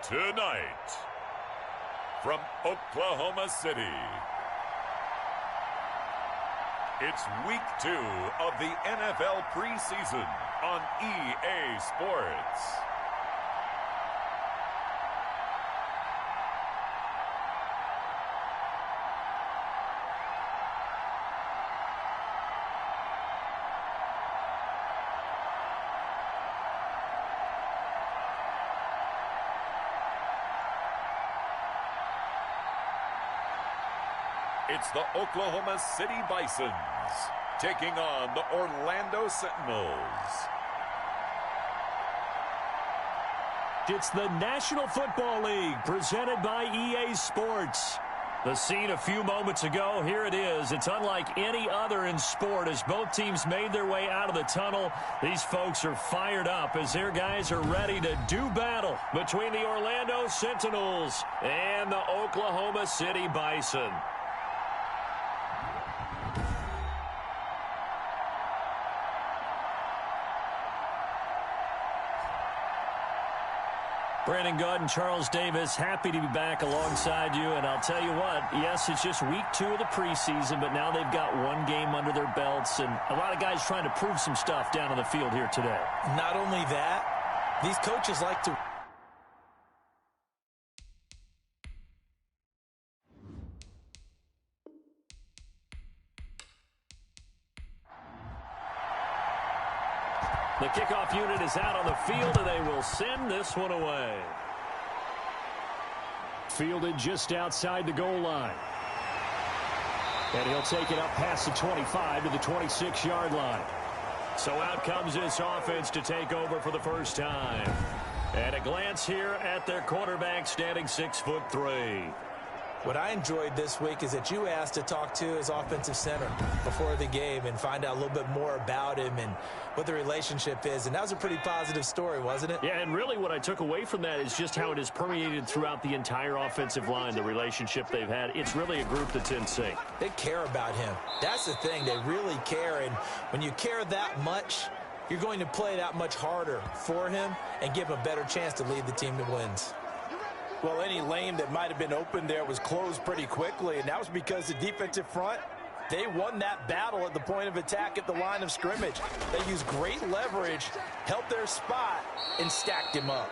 Tonight, from Oklahoma City, it's week 2 of the NFL preseason on EA Sports. It's the Oklahoma City Bisons taking on the Orlando Sentinels. It's the National Football League presented by EA Sports. The scene a few moments ago, here it is. It's unlike any other in sport as both teams made their way out of the tunnel. These folks are fired up as their guys are ready to do battle between the Orlando Sentinels and the Oklahoma City Bison. Brandon Godd and Charles Davis, happy to be back alongside you. And I'll tell you what, yes, it's just week 2 of the preseason, but now they've got one game under their belts. And a lot of guys trying to prove some stuff down on the field here today. Not only that, these coaches like to... The kickoff unit is out on the field, and they will send this one away. Fielded just outside the goal line. And he'll take it up past the 25 to the 26-yard line. So out comes this offense to take over for the first time. And a glance here at their quarterback standing 6'3". What I enjoyed this week is that you asked to talk to his offensive center before the game and find out a little bit more about him and what the relationship is. And that was a pretty positive story, wasn't it? Yeah, and really what I took away from that is just how it has permeated throughout the entire offensive line, the relationship they've had. It's really a group that's in sync. They care about him. That's the thing. They really care. And when you care that much, you're going to play that much harder for him and give him a better chance to lead the team to wins. Well, any lane that might have been open there was closed pretty quickly, and that was because the defensive front, they won that battle at the point of attack at the line of scrimmage. They used great leverage, held their spot, and stacked him up.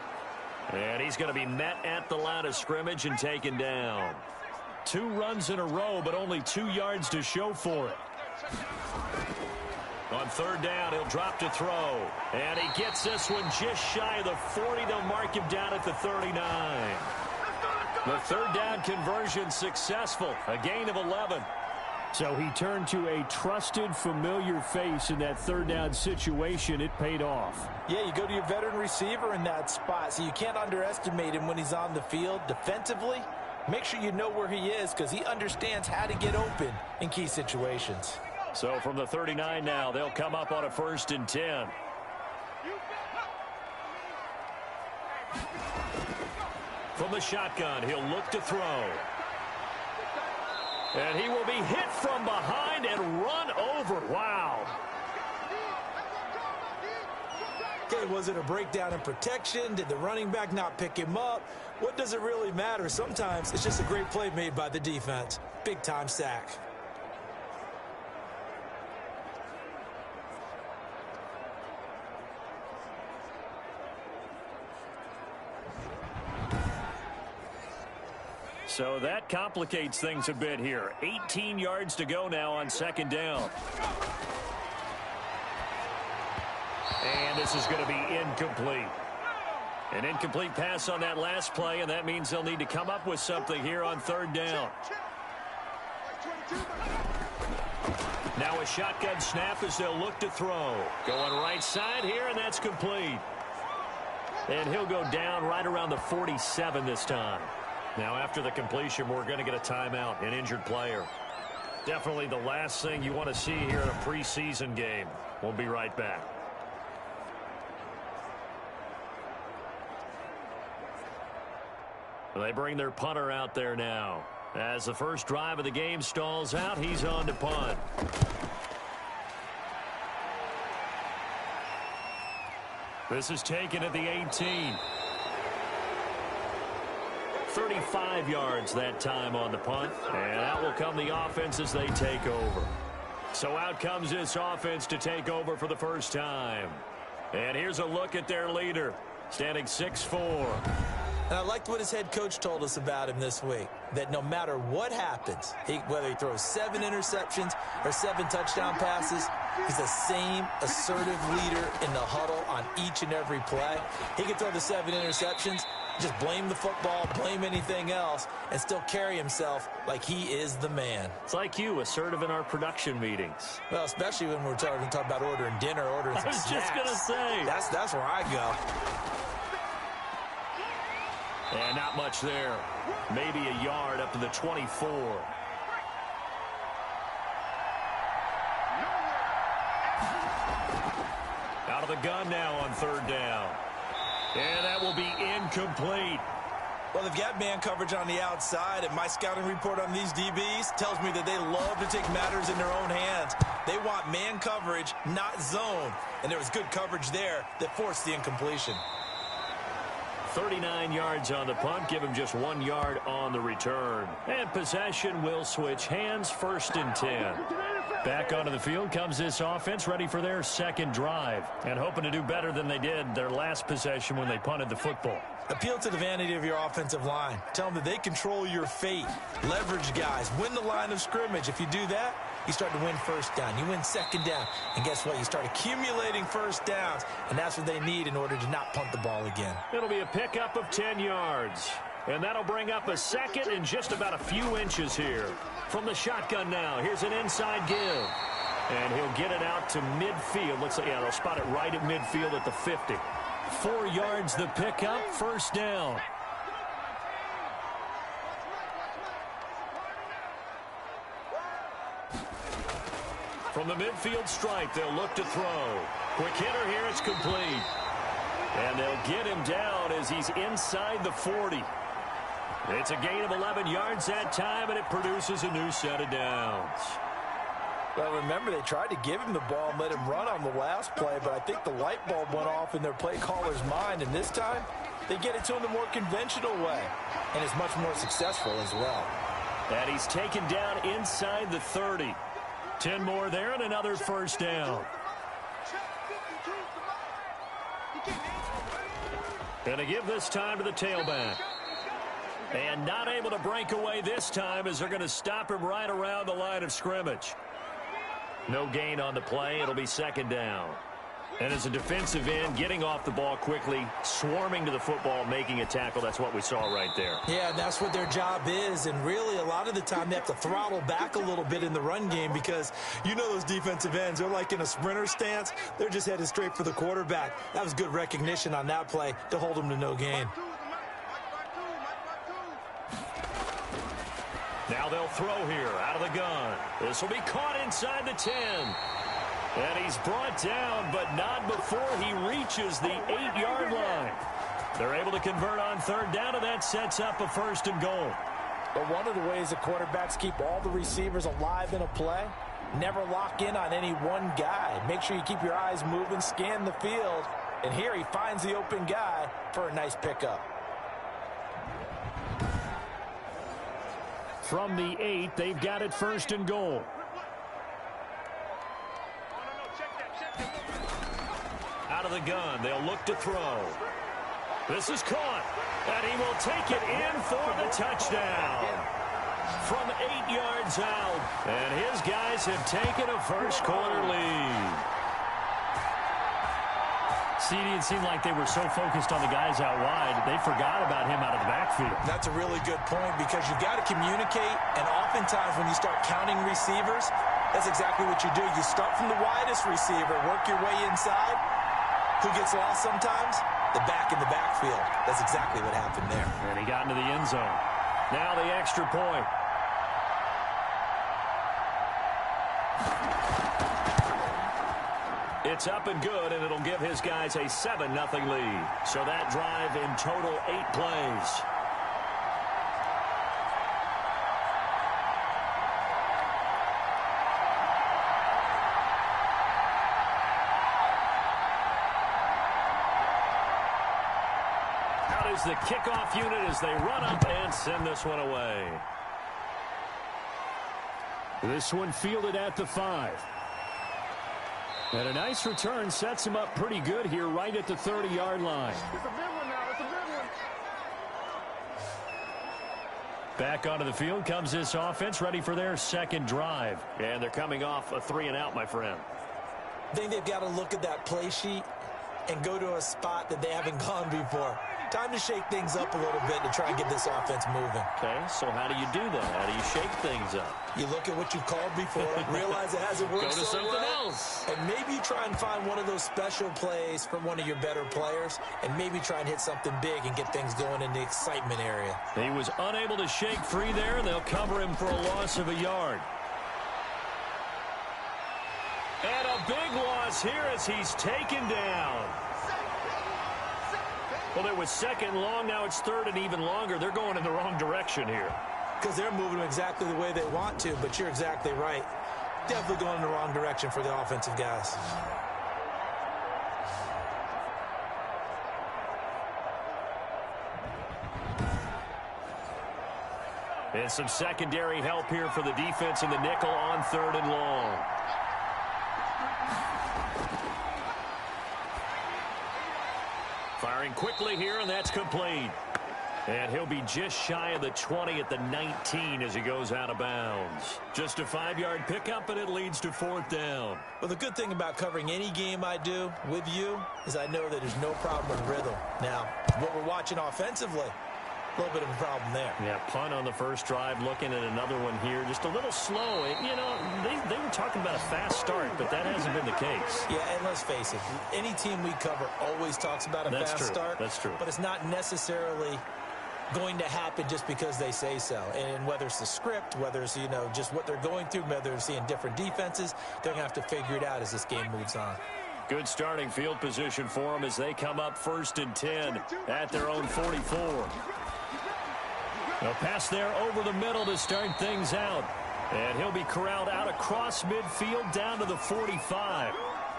And he's going to be met at the line of scrimmage and taken down. 2 runs in a row, but only 2 yards to show for it. On third down, he'll drop to throw. And he gets this one just shy of the 40. They'll mark him down at the 39. The third down conversion successful. A gain of 11. So he turned to a trusted, familiar face in that third down situation. It paid off. Yeah, you go to your veteran receiver in that spot, so you can't underestimate him when he's on the field defensively. Make sure you know where he is because he understands how to get open in key situations. So from the 39 now, they'll come up on a 1st and 10. From the shotgun, he'll look to throw. And he will be hit from behind and run over. Wow. Okay, was it a breakdown in protection? Did the running back not pick him up? What does it really matter? Sometimes it's just a great play made by the defense. Big-time sack. So that complicates things a bit here. 18 yards to go now on 2nd down. And this is going to be incomplete. An incomplete pass on that last play, and that means they'll need to come up with something here on 3rd down. Now a shotgun snap as they'll look to throw. Going right side here, and that's complete. And he'll go down right around the 47 this time. Now, after the completion, we're going to get a timeout, an injured player. Definitely the last thing you want to see here in a preseason game. We'll be right back. They bring their punter out there now. As the first drive of the game stalls out, he's on to punt. This is taken at the 18. 35 yards that time on the punt, and out will come the offense as they take over. So out comes this offense to take over for the first time. And here's a look at their leader, standing 6'4". And I liked what his head coach told us about him this week, that no matter what happens, whether he throws 7 interceptions or 7 touchdown passes, he's the same assertive leader in the huddle on each and every play. He can throw the 7 interceptions, just blame the football, blame anything else, and still carry himself like he is the man. It's like you, assertive in our production meetings. Well, especially when we're talking about ordering dinner, ordering some snacks. I was just going to say. That's where I go. And not much there. Maybe a yard up to the 24. Out of the gun now on 3rd down. And that will be incomplete. Well, they've got man coverage on the outside, and my scouting report on these DBs tells me that they love to take matters in their own hands. They want man coverage, not zone. And there was good coverage there that forced the incompletion. 39 yards on the punt, give him just 1 yard on the return. And possession will switch hands, 1st and 10. Back onto the field comes this offense, ready for their second drive, and hoping to do better than they did their last possession when they punted the football. Appeal to the vanity of your offensive line. Tell them that they control your fate. Leverage guys. Win the line of scrimmage. If you do that, you start to win 1st down. You win 2nd down. And guess what? You start accumulating 1st downs, and that's what they need in order to not punt the ball again. It'll be a pickup of 10 yards. And that'll bring up a 2nd and just about a few inches here. From the shotgun now, here's an inside give. And he'll get it out to midfield. Looks like, yeah, they'll spot it right at midfield at the 50. 4 yards the pickup, 1st down. From the midfield stripe, they'll look to throw. Quick hitter here, it's complete. And they'll get him down as he's inside the 40. It's a gain of 11 yards that time, and it produces a new set of downs. Well, remember, they tried to give him the ball and let him run on the last play, but I think the light bulb went off in their play caller's mind, and this time they get it to him the more conventional way, and it's much more successful as well. And he's taken down inside the 30. 10 more there and another 1st down. And to give this time to the tailback. And not able to break away this time as they're going to stop him right around the line of scrimmage. No gain on the play. It'll be 2nd down. And as a defensive end, getting off the ball quickly, swarming to the football, making a tackle. That's what we saw right there. Yeah, that's what their job is. And really, a lot of the time, they have to throttle back a little bit in the run game because you know those defensive ends, they're like in a sprinter stance. They're just headed straight for the quarterback. That was good recognition on that play to hold them to no gain. Now they'll throw here out of the gun. This will be caught inside the 10. And he's brought down, but not before he reaches the 8-yard line. They're able to convert on 3rd down, and that sets up a 1st and goal. But one of the ways the quarterbacks keep all the receivers alive in a play, never lock in on any one guy. Make sure you keep your eyes moving, scan the field. And here he finds the open guy for a nice pickup. From the 8, they've got it 1st and goal. Out of the gun, they'll look to throw. This is caught, and he will take it in for the touchdown. From 8 yards out, and his guys have taken a first-quarter lead. It seemed like they were so focused on the guys out wide, they forgot about him out of the backfield. That's a really good point because you've got to communicate, and oftentimes when you start counting receivers, that's exactly what you do. You start from the widest receiver, work your way inside. Who gets lost sometimes? The back in the backfield. That's exactly what happened there. And he got into the end zone. Now the extra point. It's up and good, and it'll give his guys a 7-0 lead. So that drive in total 8 plays. Out is the kickoff unit as they run up and send this one away. This one fielded at the 5. And a nice return sets him up pretty good here right at the 30-yard line. It's a big one now. It's a big one. Back onto the field comes this offense, ready for their second drive. And they're coming off a 3-and-out, my friend. I think they've got to look at that play sheet and go to a spot that they haven't gone before. Time to shake things up a little bit to try and get this offense moving. Okay, so how do you do that? How do you shake things up? You look at what you've called before, realize it hasn't worked Go to so something well, else. and maybe try and find one of those special plays from one of your better players, and maybe try and hit something big and get things going in the excitement area. He was unable to shake free there, and they'll cover him for a loss of a yard. And a big loss here as he's taken down. Well, it was second long. Now it's third and even longer. They're going in the wrong direction here. Because they're moving exactly the way they want to, but you're exactly right. Definitely going in the wrong direction for the offensive guys. And some secondary help here for the defense in the nickel on third and long. Firing quickly here, and that's complete. And he'll be just shy of the 20 at the 19 as he goes out of bounds. Just a 5-yard pickup, and it leads to fourth down. Well, the good thing about covering any game I do with you is I know that there's no problem with rhythm. Now, what we're watching offensively, a little bit of a problem there. Yeah, punt on the first drive, looking at another one here. Just a little slow. You know, they were talking about a fast start, but that hasn't been the case. Yeah, and let's face it, any team we cover always talks about a fast start. That's true. But it's not necessarily going to happen just because they say so. And whether it's the script, whether it's, you know, just what they're going through, whether they're seeing different defenses, they're going to have to figure it out as this game moves on. Good starting field position for them as they come up 1st and 10 at their own 44. They'll pass there over the middle to start things out. And he'll be corralled out across midfield down to the 45.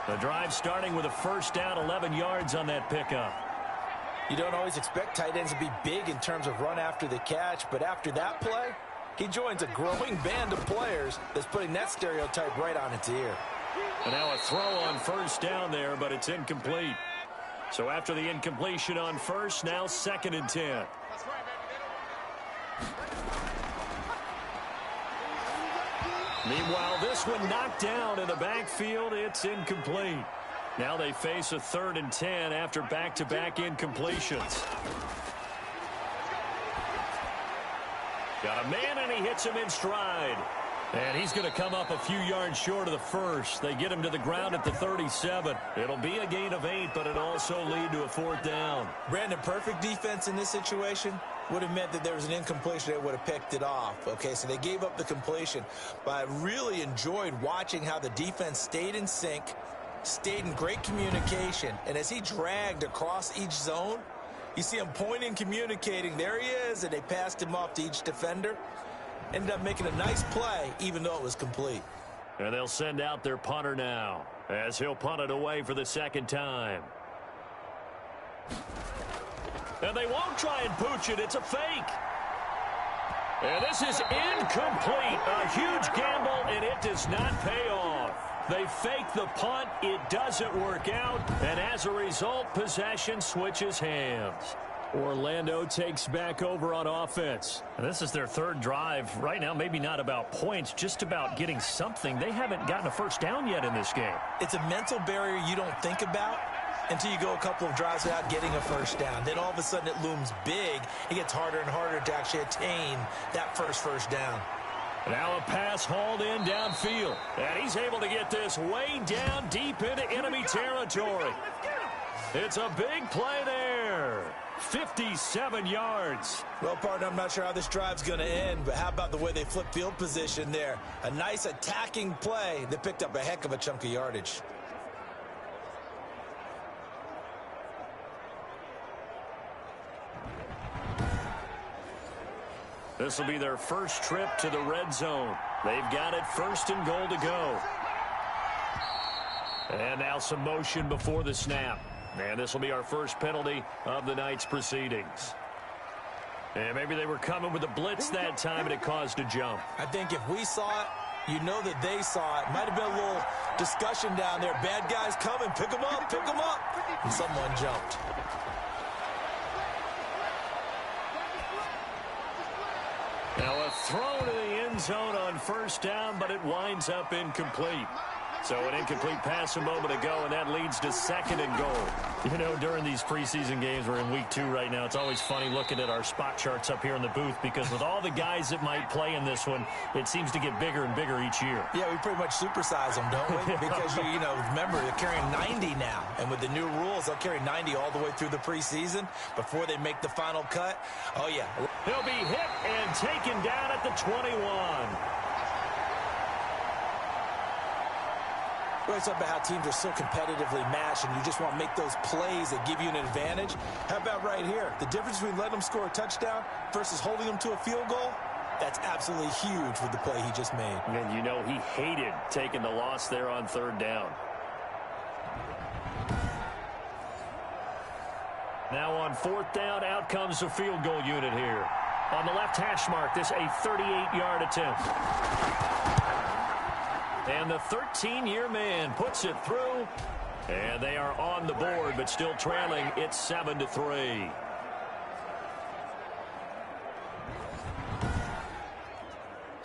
The drive starting with a first down, 11 yards on that pickup. You don't always expect tight ends to be big in terms of run after the catch, but after that play, he joins a growing band of players that's putting that stereotype right on its ear. And now a throw on first down there, but it's incomplete. So after the incompletion on first, now 2nd and 10. Meanwhile, this one knocked down in the backfield. It's incomplete. Now they face a 3rd and 10 after back-to-back incompletions. Got a man, and he hits him in stride. And he's going to come up a few yards short of the first. They get him to the ground at the 37. It'll be a gain of 8, but it'll also lead to a 4th down. Brandon, perfect defense in this situation would have meant that there was an incompletion. They would have picked it off. Okay, so they gave up the completion. But I really enjoyed watching how the defense stayed in sync, stayed in great communication. And as he dragged across each zone, you see him pointing, communicating. There he is, and they passed him off to each defender. Ended up making a nice play, even though it was complete. And they'll send out their punter now, as he'll punt it away for the 2nd time. And they won't try and pooch it. It's a fake. And this is incomplete. A huge gamble, and it does not pay off. They fake the punt. It doesn't work out. And as a result, possession switches hands. Orlando takes back over on offense. And this is their 3rd drive. Right now, maybe not about points, just about getting something. They haven't gotten a first down yet in this game. It's a mental barrier you don't think about until you go a couple of drives without getting a first down. Then all of a sudden it looms big. It gets harder and harder to actually attain that first down. Now a pass hauled in downfield. And he's able to get this way down deep into enemy territory. It's a big play there. 57 yards. Well, partner, I'm not sure how this drive's going to end, but how about the way they flip field position there? A nice attacking play that picked up a heck of a chunk of yardage. This will be their first trip to the red zone. They've got it 1st and goal to go. And now some motion before the snap. And this will be our first penalty of the night's proceedings. And maybe they were coming with a blitz that time and it caused a jump. I think if we saw it, you know that they saw it. Might have been a little discussion down there. Bad guys coming. Pick them up. Pick them up. And someone jumped. Now a throw to the end zone on first down, but it winds up incomplete. So an incomplete pass a moment ago, and that leads to 2nd and goal. You know, during these preseason games, we're in week 2 right now. It's always funny looking at our spot charts up here in the booth because with all the guys that might play in this one, it seems to get bigger and bigger each year. Yeah, we pretty much supersize them, don't we? Because, you know, remember, they're carrying 90 now. And with the new rules, they'll carry 90 all the way through the preseason before they make the final cut. Oh, yeah. He'll be hit and taken down at the 21. We always talk about how teams are so competitively matched and you just want to make those plays that give you an advantage. How about right here? The difference between letting them score a touchdown versus holding them to a field goal, that's absolutely huge with the play he just made. And you know he hated taking the loss there on 3rd down. Now on 4th down, out comes the field goal unit here. On the left hash mark, this a 38-yard attempt. And the 13-year man puts it through. And they are on the board, but still trailing. It's 7-3.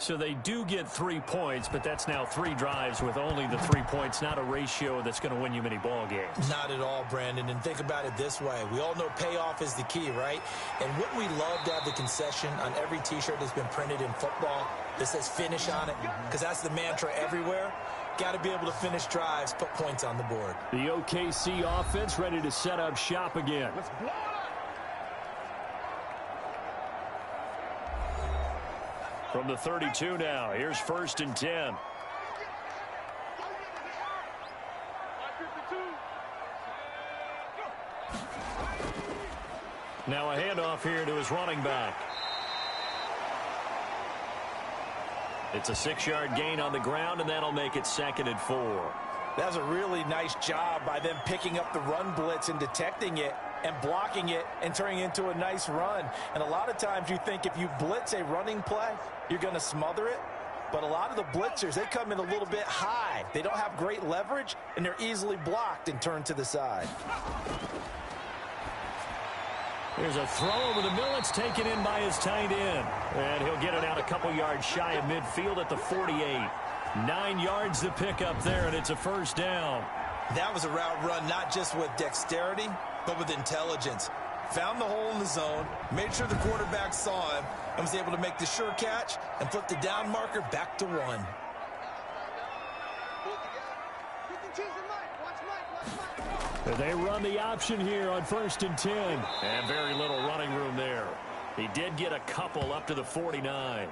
So they do get 3 points, but that's now 3 drives with only the 3 points, not a ratio that's going to win you many ball games. Not at all, Brandon. And think about it this way. We all know payoff is the key, right? And wouldn't we love to have the concession on every T-shirt that's been printed in football that says finish on it? Because that's the mantra everywhere. Got to be able to finish drives, put points on the board. The OKC offense ready to set up shop again. Let's blow it up. From the 32 now, here's 1st and 10. Now a handoff here to his running back. It's a 6-yard gain on the ground, and that'll make it 2nd and 4. That was a really nice job by them picking up the run blitz and detecting it and blocking it and turning it into a nice run. And a lot of times you think if you blitz a running play, you're going to smother it. But a lot of the blitzers, they come in a little bit high. They don't have great leverage, and they're easily blocked and turned to the side. There's a throw over the middle. It's taken in by his tight end. And he'll get it out a couple yards shy of midfield at the 48. 9 yards to pick up there, and it's a 1st down. That was a route run not just with dexterity, but with intelligence. Found the hole in the zone, made sure the quarterback saw him, and was able to make the sure catch and flip the down marker back to 1. They run the option here on 1st and 10. And very little running room there. He did get a couple up to the 49.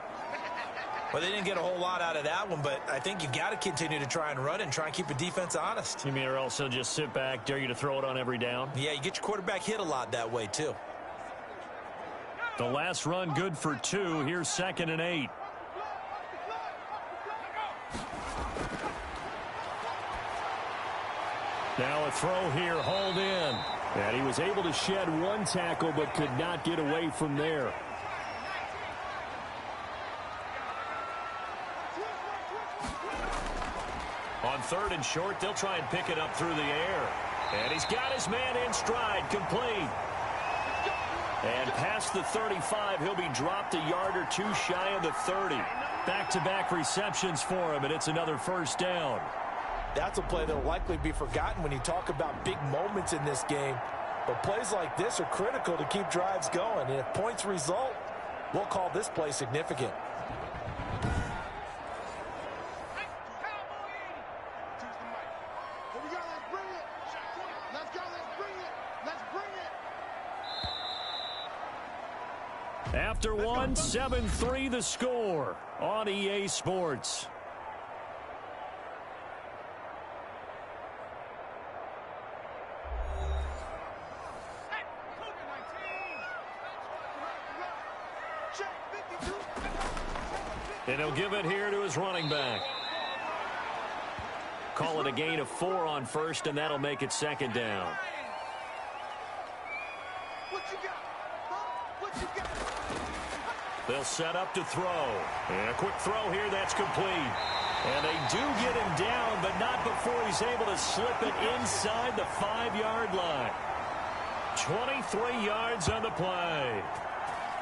Well, they didn't get a whole lot out of that one, but I think you got to continue to try and run and try and keep the defense honest. You mean or also just sit back, dare you to throw it on every down? Yeah, you get your quarterback hit a lot that way, too. The last run good for 2. Here's 2nd and 8. Now a throw here, hauled in. And he was able to shed 1 tackle, but could not get away from there. On 3rd and short, they'll try and pick it up through the air. And he's got his man in stride, complete. And past the 35, he'll be dropped a yard or 2 shy of the 30. Back-to-back receptions for him, and it's another 1st down. That's a play that will likely be forgotten when you talk about big moments in this game. But plays like this are critical to keep drives going. And if points result, we'll call this play significant. After 1, 7-3 the score on EA Sports. And he'll give it here to his running back. Call it a gain of 4 on 1st, and that'll make it 2nd down. They'll set up to throw. And a quick throw here, that's complete. And they do get him down, but not before he's able to slip it inside the 5-yard line. 23 yards on the play.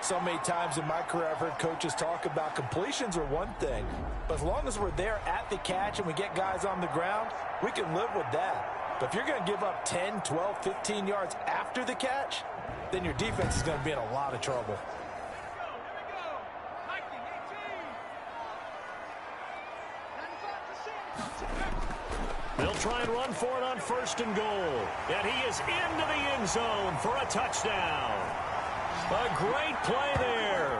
So many times in my career I've heard coaches talk about completions are one thing, but as long as we're there at the catch and we get guys on the ground, we can live with that. But if you're going to give up 10, 12, 15 yards after the catch, then your defense is going to be in a lot of trouble. They'll try and run for it on 1st and goal. And he is into the end zone for a touchdown. A great play there.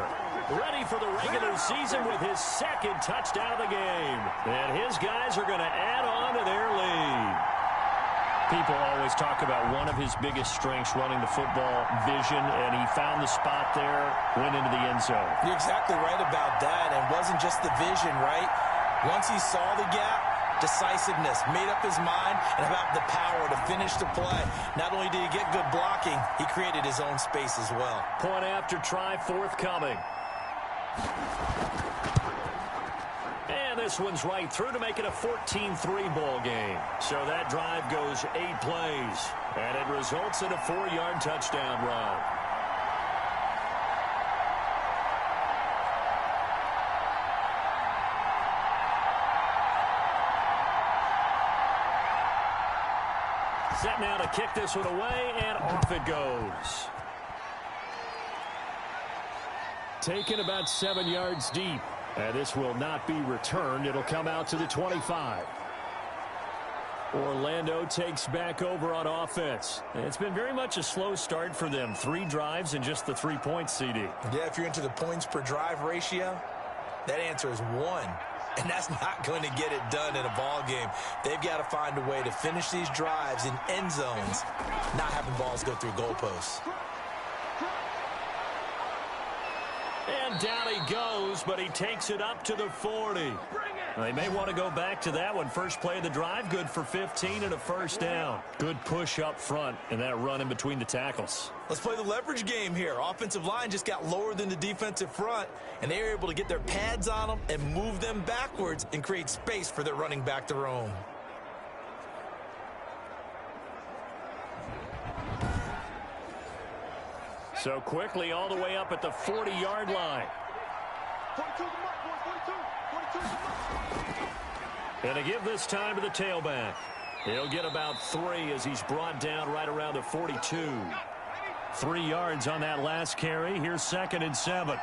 Ready for the regular season with his 2nd touchdown of the game. And his guys are going to add on to their lead. People always talk about one of his biggest strengths running the football, vision, and he found the spot there, went into the end zone. You're exactly right about that, and it wasn't just the vision, right? Once he saw the gap, decisiveness, made up his mind, and about the power to finish the play. Not only did he get good blocking, he created his own space as well. Point after try forthcoming. And this one's right through to make it a 14-3 ball game. So that drive goes 8 plays, and it results in a 4-yard touchdown run. Set now to kick this one away, and off it goes. Taken about 7 yards deep. And this will not be returned. It'll come out to the 25. Orlando takes back over on offense. It's been very much a slow start for them. 3 drives and just the 3 points, CD. Yeah, if you're into the points per drive ratio, that answer is 1. And that's not going to get it done in a ball game. They've got to find a way to finish these drives in end zones, not having balls go through goalposts. And down he goes, but he takes it up to the 40. They may want to go back to that one. First play of the drive, good for 15 and a 1st down. Good push up front and that run in between the tackles. Let's play the leverage game here. Offensive line just got lower than the defensive front, and they were able to get their pads on them and move them backwards and create space for their running back to roam. So quickly all the way up at the 40-yard line. And to give this time to the tailback. He'll get about 3 as he's brought down right around the 42. 3 yards on that last carry. Here's 2nd and 7.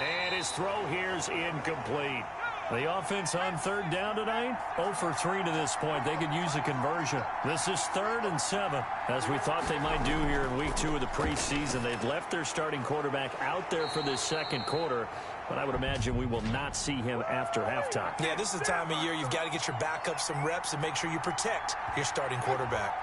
And his throw here's incomplete. The offense on 3rd down tonight, 0 for 3 to this point. They could use a conversion. This is 3rd and 7, as we thought they might do here in week 2 of the preseason. They've left their starting quarterback out there for this 2nd quarter, but I would imagine we will not see him after halftime. Yeah, this is the time of year you've got to get your backup some reps and make sure you protect your starting quarterback.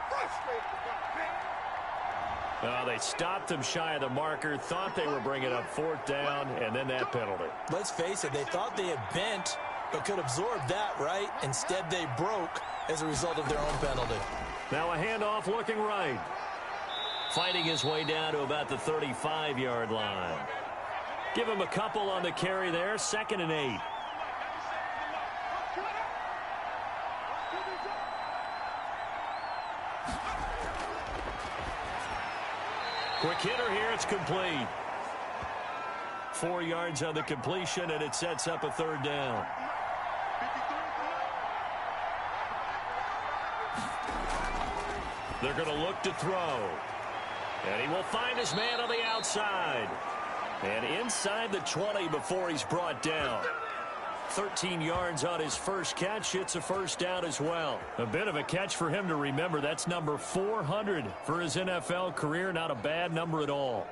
They stopped him shy of the marker, thought they were bringing up 4th down, and then that penalty. Let's face it, they thought they had bent, but could absorb that, right? Instead, they broke as a result of their own penalty. Now a handoff looking right. Fighting his way down to about the 35-yard line. Give him a couple on the carry there, 2nd and 8. Quick hitter here, it's complete. 4 yards on the completion, and it sets up a 3rd down. They're going to look to throw. And he will find his man on the outside. And inside the 20 before he's brought down. 13 yards on his first catch. It's a 1st down as well. A bit of a catch for him to remember. That's number 400 for his NFL career. Not a bad number at all.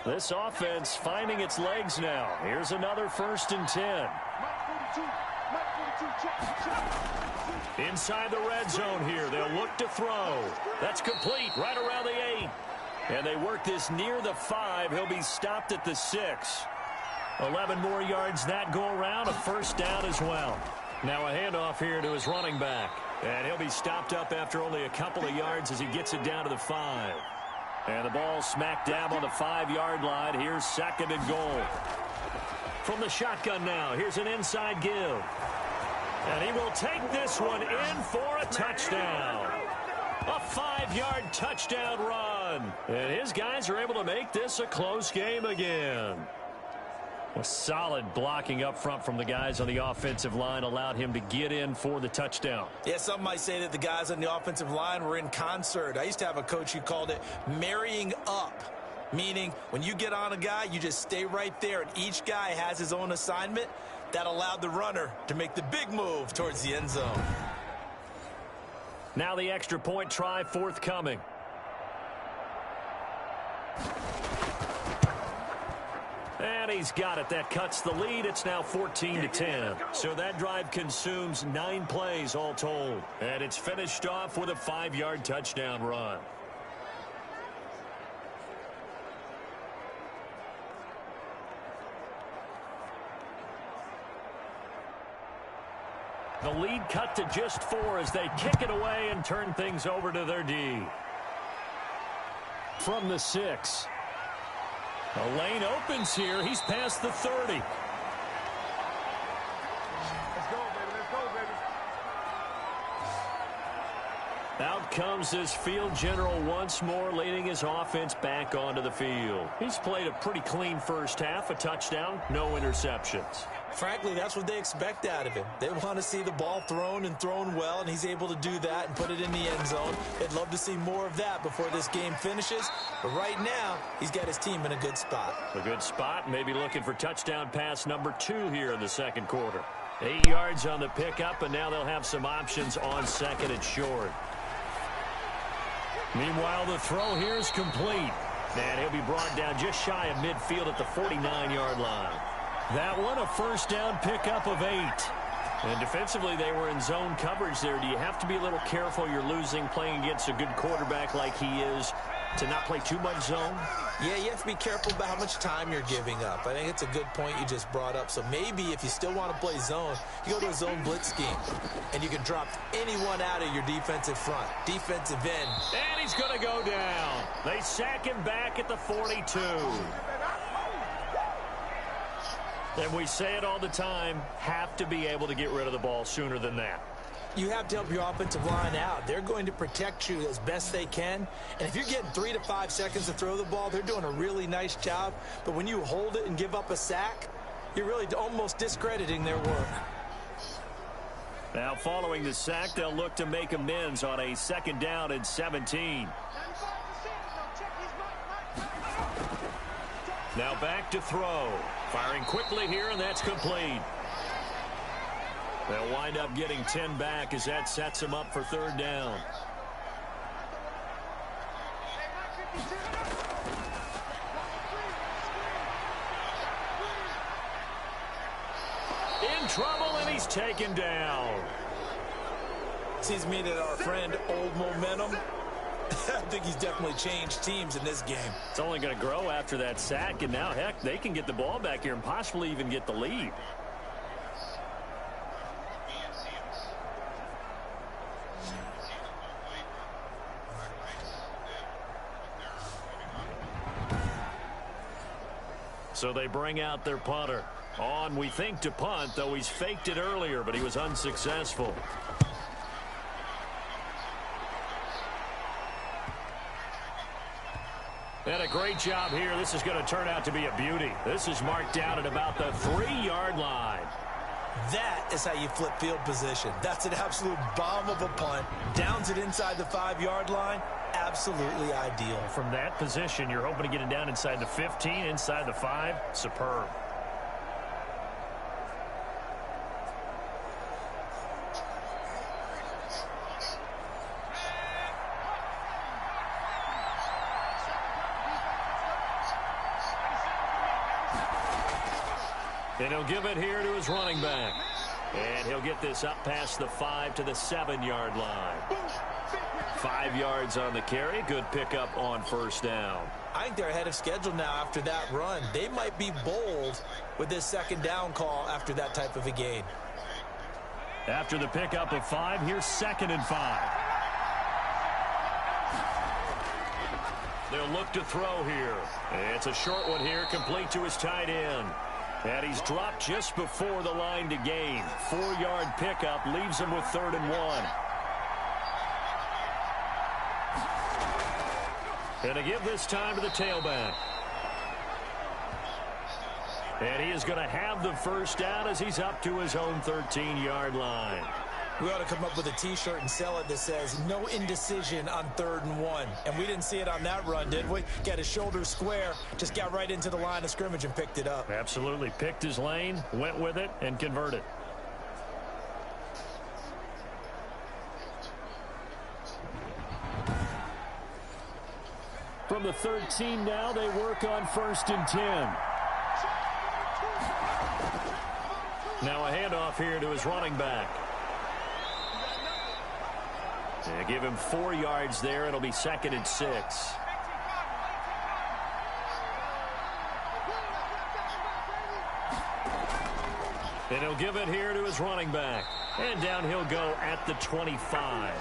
This offense finding its legs now. Here's another 1st and 10. Inside the red zone here. They'll look to throw. That's complete right around the 8. And they work this near the 5. He'll be stopped at the 6. 11 more yards that go around. A 1st down as well. Now a handoff here to his running back. And he'll be stopped up after only a couple of yards as he gets it down to the 5. And the ball smack dab on the 5-yard line. Here's 2nd and goal. From the shotgun now, here's an inside give. And he will take this one in for a touchdown. A 5-yard touchdown run. And his guys are able to make this a close game again. A solid blocking up front from the guys on the offensive line allowed him to get in for the touchdown. Yeah, some might say that the guys on the offensive line were in concert. I used to have a coach who called it marrying up, meaning when you get on a guy, you just stay right there, and each guy has his own assignment. That allowed the runner to make the big move towards the end zone. Now the extra point try forthcoming. And he's got it. That cuts the lead. It's now 14-10. So that drive consumes 9 plays all told. And it's finished off with a 5-yard touchdown run. The lead cut to just 4 as they kick it away and turn things over to their D. From the 6. A lane opens here. He's past the 30. Let's go, baby. Let's go, baby. Out comes this field general once more, leading his offense back onto the field. He's played a pretty clean first half, a touchdown, no interceptions. Frankly, that's what they expect out of him. They want to see the ball thrown and thrown well, and he's able to do that and put it in the end zone. They'd love to see more of that before this game finishes. But right now, he's got his team in a good spot. A good spot, maybe looking for touchdown pass number 2 here in the second quarter. 8 yards on the pickup, and now they'll have some options on 2nd and short. Meanwhile, the throw here is complete. And he'll be brought down just shy of midfield at the 49-yard line. That one, a 1st down pickup of 8. And defensively, they were in zone coverage there. Do you have to be a little careful? You're losing playing against a good quarterback like he is to not play too much zone? Yeah, you have to be careful about how much time you're giving up. I think it's a good point you just brought up. So maybe if you still want to play zone, you go to a zone blitz scheme, and you can drop anyone out of your defensive front, defensive end. And he's going to go down. They sack him back at the 42. And we say it all the time, have to be able to get rid of the ball sooner than that. You have to help your offensive line out. They're going to protect you as best they can. And if you're getting 3 to 5 seconds to throw the ball, they're doing a really nice job. But when you hold it and give up a sack, you're really almost discrediting their work. Now following the sack, they'll look to make amends on a 2nd down and 17. Now back to throw. Firing quickly here, and that's complete. They'll wind up getting 10 back as that sets them up for 3rd down. In trouble, and he's taken down. Seems to me that our friend Old Momentum, I think he's definitely changed teams in this game. It's only going to grow after that sack, and now, heck, they can get the ball back here and possibly even get the lead. So they bring out their punter. On, we think, to punt, though he's faked it earlier, but he was unsuccessful. And a great job here. This is going to turn out to be a beauty. This is marked down at about the 3-yard line. That is how you flip field position. That's an absolute bomb of a punt. Downs it inside the 5-yard line. Absolutely ideal. From that position, you're hoping to get it down inside the 15, inside the 5. Superb. And he'll give it here to his running back. And he'll get this up past the 5 to the 7-yard line. 5 yards on the carry. Good pickup on first down. I think they're ahead of schedule now after that run. They might be bold with this second down call after that type of a gain. After the pickup of 5, here's 2nd and 5. They'll look to throw here. It's a short one here, complete to his tight end. And he's dropped just before the line to gain. 4-yard pickup leaves him with 3rd and 1. And to give this time to the tailback. And he is going to have the first down as he's up to his own 13-yard line. We ought to come up with a T-shirt and sell it that says, no indecision on 3rd and 1. And we didn't see it on that run, did we? Got his shoulders square, just got right into the line of scrimmage and picked it up. Absolutely. Picked his lane, went with it, and converted. From the 13 now, they work on 1st and 10. Now a handoff here to his running back. And give him 4 yards there. It'll be 2nd and 6. And he'll give it here to his running back. And down he'll go at the 25.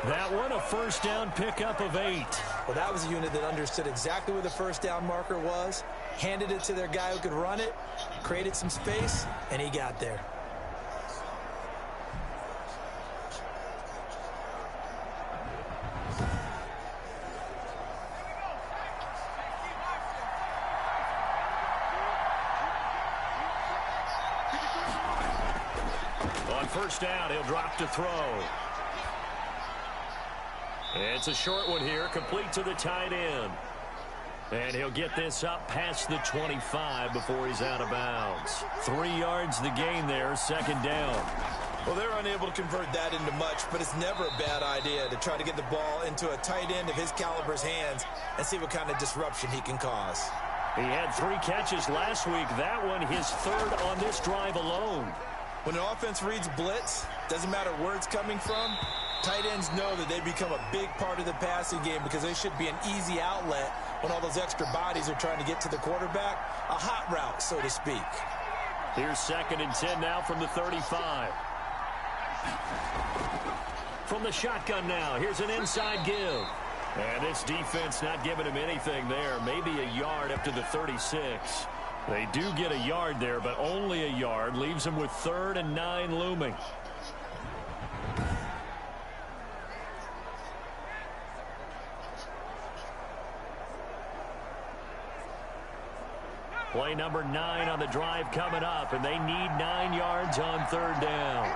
That one, a first down pickup of 8. Well, that was a unit that understood exactly where the first down marker was, handed it to their guy who could run it, created some space, and he got there. On first down, he'll drop to throw. It's a short one here, complete to the tight end. And he'll get this up past the 25 before he's out of bounds. 3 yards the gain there, 2nd down. Well, they're unable to convert that into much, but it's never a bad idea to try to get the ball into a tight end of his caliber's hands and see what kind of disruption he can cause. He had 3 catches last week. That one, his 3rd on this drive alone. When an offense reads blitz, doesn't matter where it's coming from, tight ends know that they become a big part of the passing game because they should be an easy outlet when all those extra bodies are trying to get to the quarterback. A hot route, so to speak. Here's 2nd and 10 now from the 35. From the shotgun now, here's an inside give. And this defense not giving him anything there. Maybe a yard up to the 36. They do get a yard there, but only a yard. Leaves him with 3rd and 9 looming. Play number 9 on the drive coming up, and they need 9 yards on 3rd down.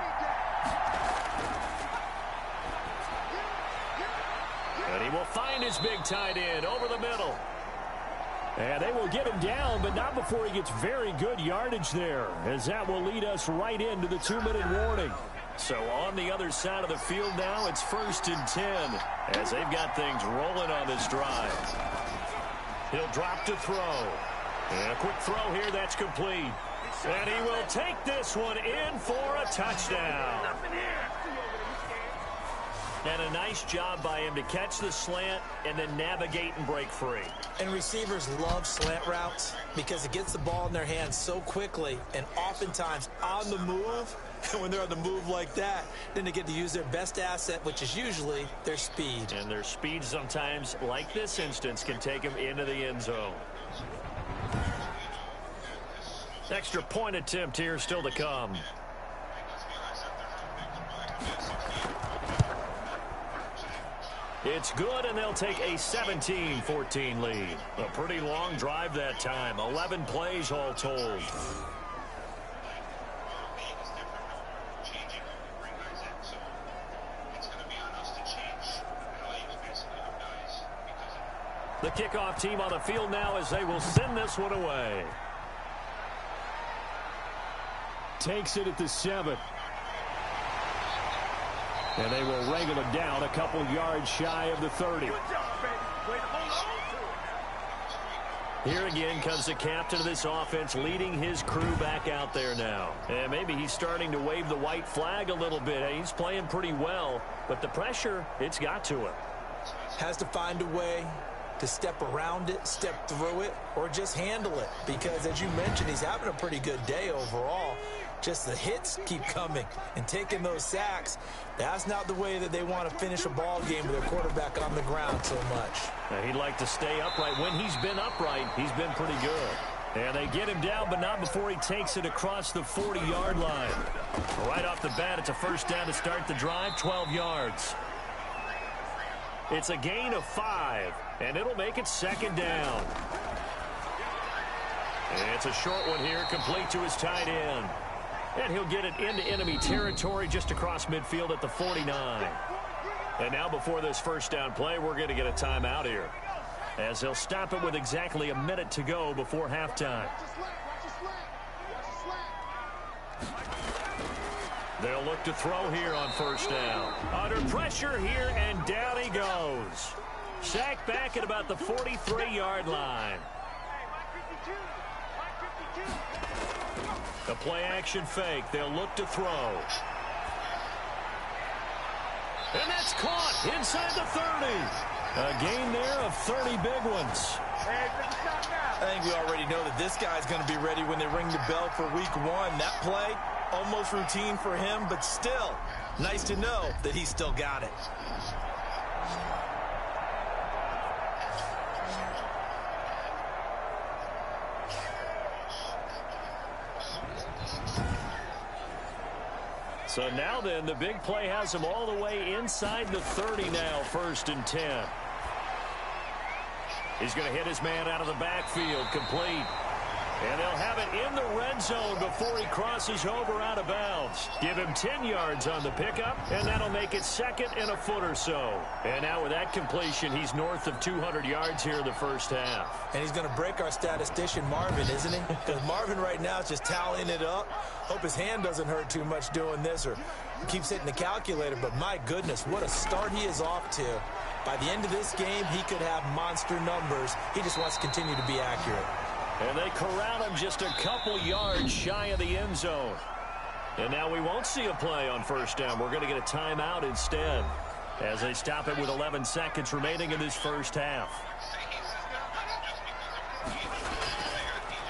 And he will find his big tight end over the middle. And they will get him down, but not before he gets very good yardage there, as that will lead us right into the 2-minute warning. So on the other side of the field now, it's 1st and 10, as they've got things rolling on this drive. He'll drop to throw. And a quick throw here, that's complete. And he will take this one in for a touchdown. And a nice job by him to catch the slant and then navigate and break free. And receivers love slant routes because it gets the ball in their hands so quickly and oftentimes on the move. And when they're on the move like that, then they get to use their best asset, which is usually their speed. And their speed sometimes, like this instance, can take them into the end zone. Extra point attempt here still to come. It's good, and they'll take a 17-14 lead. A pretty long drive that time. 11 plays all told. The kickoff team on the field now as they will send this one away. Takes it at the 7. And they will wrangle it down a couple yards shy of the 30. Here again comes the captain of this offense leading his crew back out there now. And maybe he's starting to wave the white flag a little bit. He's playing pretty well, but the pressure, it's got to him. Has to find a way to step around it, step through it, or just handle it. Because, as you mentioned, he's having a pretty good day overall. Just the hits keep coming and taking those sacks. That's not the way that they want to finish a ball game with their quarterback on the ground so much. Now, he'd like to stay upright. When he's been upright, he's been pretty good. And they get him down, but not before he takes it across the 40-yard line. Right off the bat, it's a first down to start the drive, 12 yards. It's a gain of 5, and it'll make it second down. And it's a short one here, complete to his tight end. And he'll get it into enemy territory just across midfield at the 49. And now before this first down play, we're going to get a timeout here, as they'll stop it with exactly a minute to go before halftime. They'll look to throw here on first down. Under pressure here, and down he goes. Sacked back at about the 43-yard line. The play-action fake. They'll look to throw. And that's caught inside the 30. A gain there of 30 big ones. I think we already know that this guy's going to be ready when they ring the bell for week 1. That play, almost routine for him, but still nice to know that he's still got it. So now then, the big play has him all the way inside the 30 now, 1st and 10. He's going to hit his man out of the backfield, complete. And they'll have it in the red zone before he crosses over out of bounds. Give him 10 yards on the pickup, and that'll make it second and a foot or so. And now with that completion, he's north of 200 yards here in the first half. And he's going to break our statistician, Marvin, isn't he? Because Marvin right now is just tallying it up. Hope his hand doesn't hurt too much doing this, or keeps hitting the calculator. But my goodness, what a start he is off to. By the end of this game, he could have monster numbers. He just wants to continue to be accurate. And they corral him just a couple yards shy of the end zone. And now we won't see a play on first down. We're going to get a timeout instead, as they stop it with 11 seconds remaining in this first half.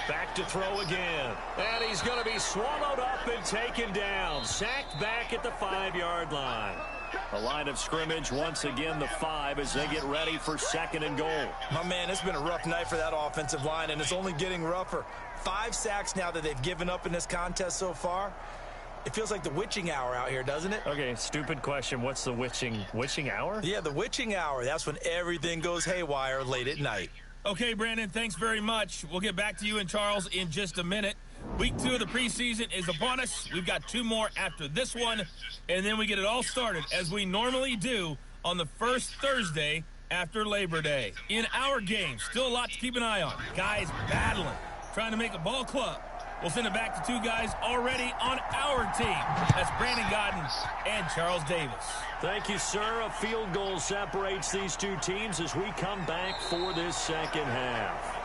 Back to throw again. And he's going to be swallowed up and taken down. Sacked back at the 5-yard line. The line of scrimmage, once again, the 5 as they get ready for second and goal. My man, it's been a rough night for that offensive line, and it's only getting rougher. 5 sacks now that they've given up in this contest so far. It feels like the witching hour out here, doesn't it? Okay, stupid question. What's the witching hour? Yeah, the witching hour. That's when everything goes haywire late at night. Okay, Brandon, thanks very much. We'll get back to you and Charles in just a minute. Week 2 of the preseason is upon us. We've got 2 more after this one, and then we get it all started, as we normally do, on the first Thursday after Labor Day. In our game, still a lot to keep an eye on. Guys battling, trying to make a ball club. We'll send it back to 2 guys already on our team. That's Brandon Godden and Charles Davis. Thank you, sir. A field goal separates these 2 teams as we come back for this second half.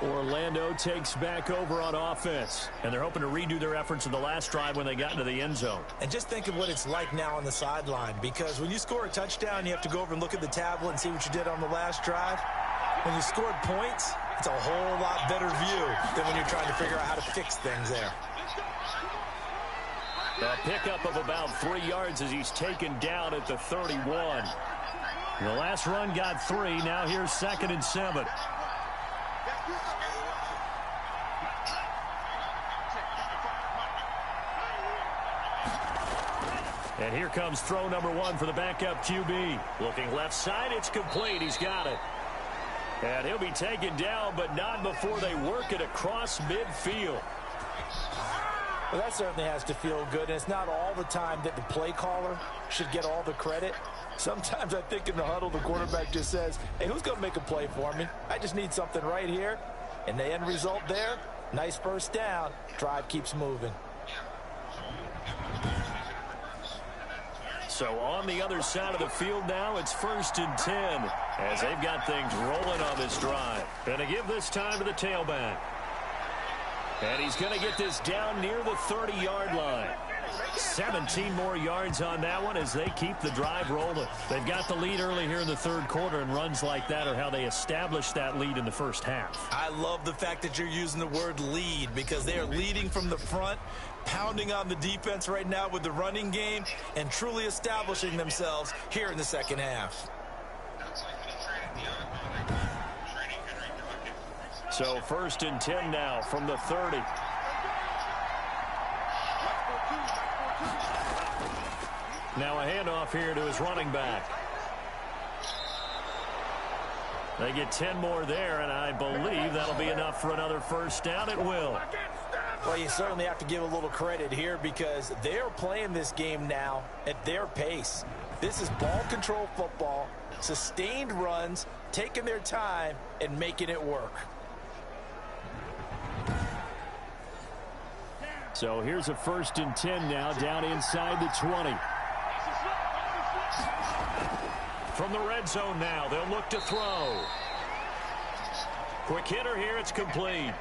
Orlando takes back over on offense, and they're hoping to redo their efforts in the last drive when they got into the end zone. And just think of what it's like now on the sideline, because when you score a touchdown, you have to go over and look at the tablet and see what you did on the last drive. When you scored points, it's a whole lot better view than when you're trying to figure out how to fix things there. A pickup of about 3 yards as he's taken down at the 31. The last run got 3. Now here's 2nd and 7. And here comes throw number 1 for the backup QB. Looking left side, it's complete. He's got it. And he'll be taken down, but not before they work it across midfield. Well, that certainly has to feel good, and it's not all the time that the play caller should get all the credit. Sometimes I think in the huddle, the quarterback just says, hey, who's going to make a play for me? I just need something right here. And the end result there, nice first down. Drive keeps moving. So on the other side of the field now, it's 1st and 10 as they've got things rolling on this drive. Going to give this time to the tailback. And he's going to get this down near the 30-yard line. 17 more yards on that one as they keep the drive rolling. They've got the lead early here in the third quarter, and runs like that are how they establish that lead in the first half. I love the fact that you're using the word lead because they are leading from the front, pounding on the defense right now with the running game, and truly establishing themselves here in the second half. So 1st and 10 now from the 30. Now a handoff here to his running back. They get 10 more there, and I believe that'll be enough for another first down. It will. Well, you certainly have to give a little credit here because they're playing this game now at their pace. This is ball control football, sustained runs, taking their time, and making it work. So here's a 1st and 10 now down inside the 20. From the red zone now, they'll look to throw. Quick hitter here, it's complete.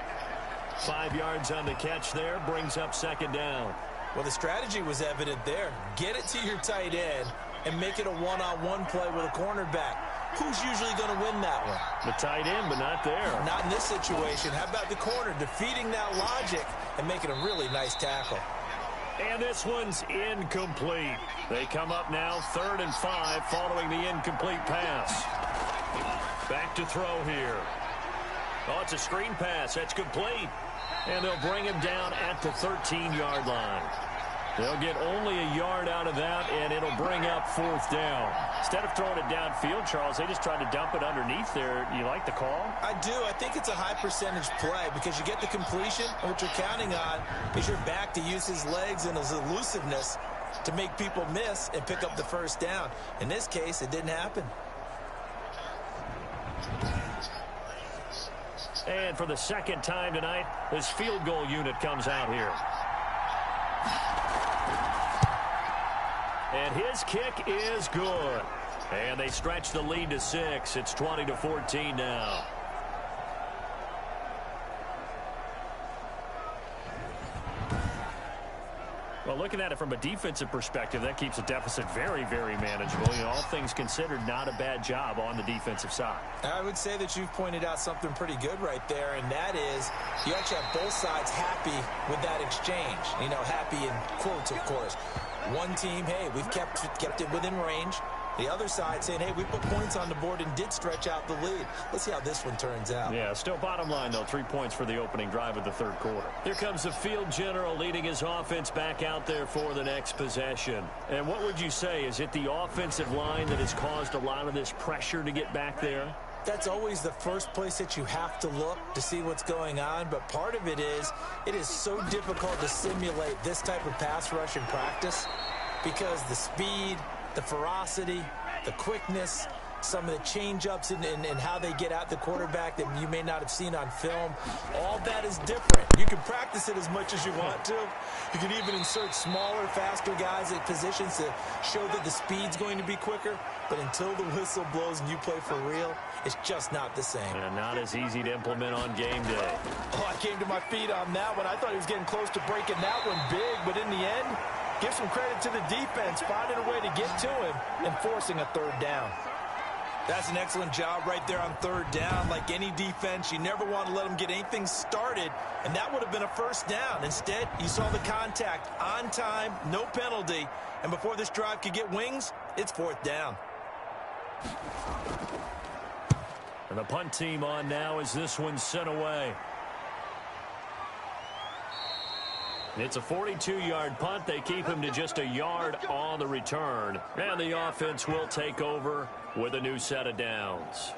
5 yards on the catch there, brings up 2nd down. Well, the strategy was evident there. Get it to your tight end and make it a one-on-one play with a cornerback. Who's usually going to win that one? The tight end, but not there. Not in this situation. How about the corner defeating that logic and making a really nice tackle? And this one's incomplete. They come up now 3rd and 5 following the incomplete pass. Back to throw here. Oh, it's a screen pass. That's complete. And they'll bring him down at the 13-yard line. They'll get only a yard out of that, and it'll bring up 4th down. Instead of throwing it downfield, Charles, they just tried to dump it underneath there. You like the call? I do. I think it's a high-percentage play because you get the completion, and what you're counting on is your back to use his legs and his elusiveness to make people miss and pick up the first down. In this case, it didn't happen. And for the second time tonight, this field goal unit comes out here. And his kick is good. And they stretch the lead to 6. It's 20-14 now. Well, looking at it from a defensive perspective, that keeps the deficit very, very manageable. You know, all things considered, not a bad job on the defensive side. I would say that you've pointed out something pretty good right there, and that is you actually have both sides happy with that exchange. You know, happy in quotes, of course. One team, hey, we've kept it within range. The other side saying, hey, we put points on the board and did stretch out the lead. Let's see how this one turns out. Yeah, still bottom line, though, 3 points for the opening drive of the third quarter. Here comes the field general leading his offense back out there for the next possession. And what would you say? Is it the offensive line that has caused a lot of this pressure to get back there? That's always the first place that you have to look to see what's going on. But part of it is so difficult to simulate this type of pass rush in practice because the speed, the ferocity, the quickness, some of the change-ups and how they get at the quarterback that you may not have seen on film, all that is different. You can practice it as much as you want to. You can even insert smaller, faster guys at positions to show that the speed's going to be quicker. But until the whistle blows and you play for real, it's just not the same. And not as easy to implement on game day. Oh, I came to my feet on that one. I thought he was getting close to breaking that one big, but in the end, give some credit to the defense, finding a way to get to him and forcing a third down. That's an excellent job right there on third down. Like any defense, you never want to let them get anything started, and that would have been a first down. Instead, you saw the contact on time, no penalty, and before this drive could get wings, it's 4th down. And the punt team on now as this one's sent away. It's a 42-yard punt. They keep him to just a yard on the return. And the offense will take over with a new set of downs.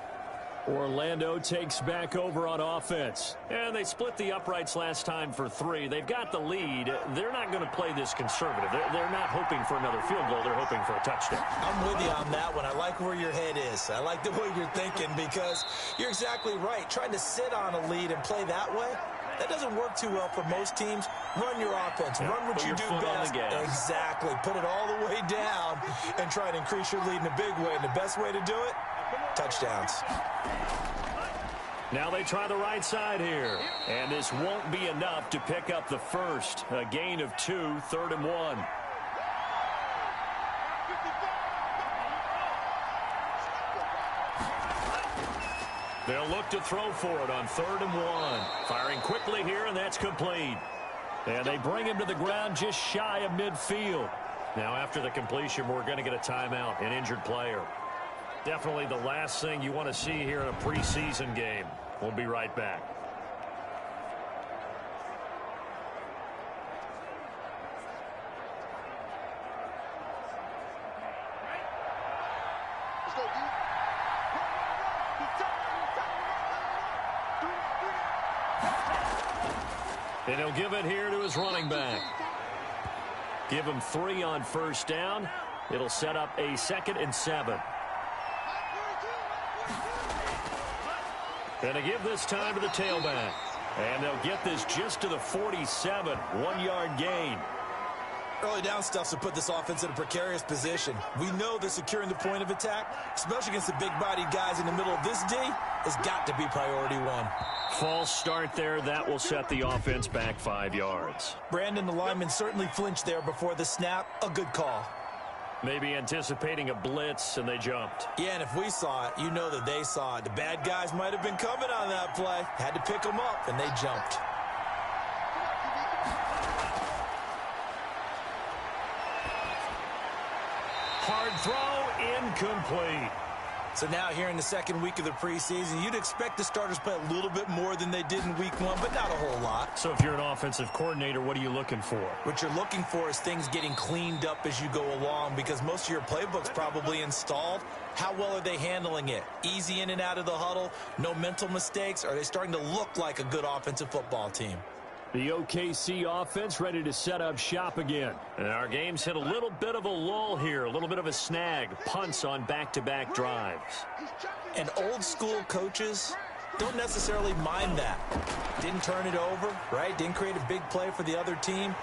Orlando takes back over on offense. And they split the uprights last time for 3. They've got the lead. They're not going to play this conservative. They're not hoping for another field goal. They're hoping for a touchdown. I'm with you on that one. I like where your head is. I like the way you're thinking because you're exactly right. Trying to sit on a lead and play that way, That doesn't work too well for most teams. Run your offense. Yeah, run what you do best. Exactly. Put it all the way down and try to increase your lead in a big way. And the best way to do it, touchdowns. Now they try the right side here. And this won't be enough to pick up the first. A gain of 2, 3rd and 1. They'll look to throw for it on 3rd and 1. Firing quickly here, and that's complete. And they bring him to the ground just shy of midfield. Now after the completion, we're going to get a timeout, an injured player. Definitely the last thing you want to see here in a preseason game. We'll be right back. And he'll give it here to his running back. Give him 3 on 1st down. It'll set up a 2nd and 7. And to give this time to the tailback. And they'll get this just to the 47. 1-yard gain. Early down stuff to put this offense in a precarious position. We know that securing the point of attack, especially against the big-bodied guys in the middle of this D, has got to be priority 1. False start there. That will set the offense back 5 yards. Brandon, the lineman, certainly flinched there before the snap. A good call. Maybe anticipating a blitz, and they jumped. Yeah, and if we saw it, you know that they saw it. The bad guys might have been coming on that play. Had to pick them up, and they jumped. Hard throw, incomplete. So now here in the 2nd week of the preseason, you'd expect the starters to play a little bit more than they did in week 1, but not a whole lot. So if you're an offensive coordinator, what are you looking for? What you're looking for is things getting cleaned up as you go along, because most of your playbook's probably installed. How well are they handling it? Easy in and out of the huddle, no mental mistakes? Are they starting to look like a good offensive football team? The OKC offense ready to set up shop again. And our game's hit a little bit of a lull here, a little bit of a snag. Punts on back-to-back drives. And old-school coaches don't necessarily mind that. Didn't turn it over, right? Didn't create a big play for the other team.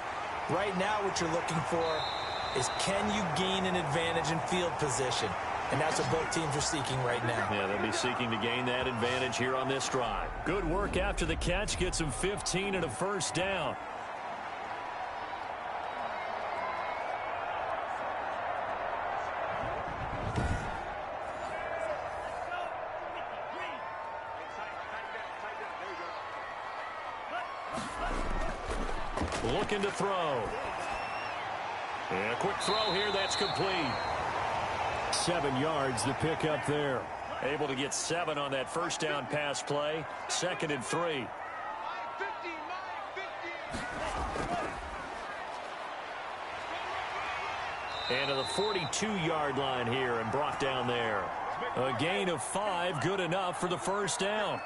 Right now what you're looking for is, can you gain an advantage in field position? And that's what both teams are seeking right now. Yeah, they'll be seeking to gain that advantage here on this drive. Good work after the catch. Gets him 15 and a 1st down. Looking to throw. And a quick throw here. That's complete. 7 yards to pick up there. Able to get 7 on that 1st down pass play. 2nd and 3. And to the 42-yard line here and brought down there. A gain of 5, good enough for the 1st down.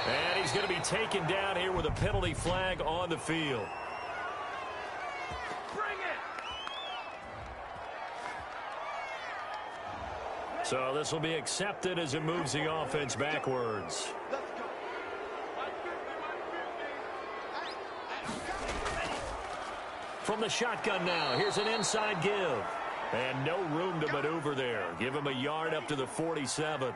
And he's going to be taken down here with a penalty flag on the field. So this will be accepted as it moves the offense backwards. From the shotgun now, here's an inside give. And no room to maneuver there. Give him a yard up to the 47.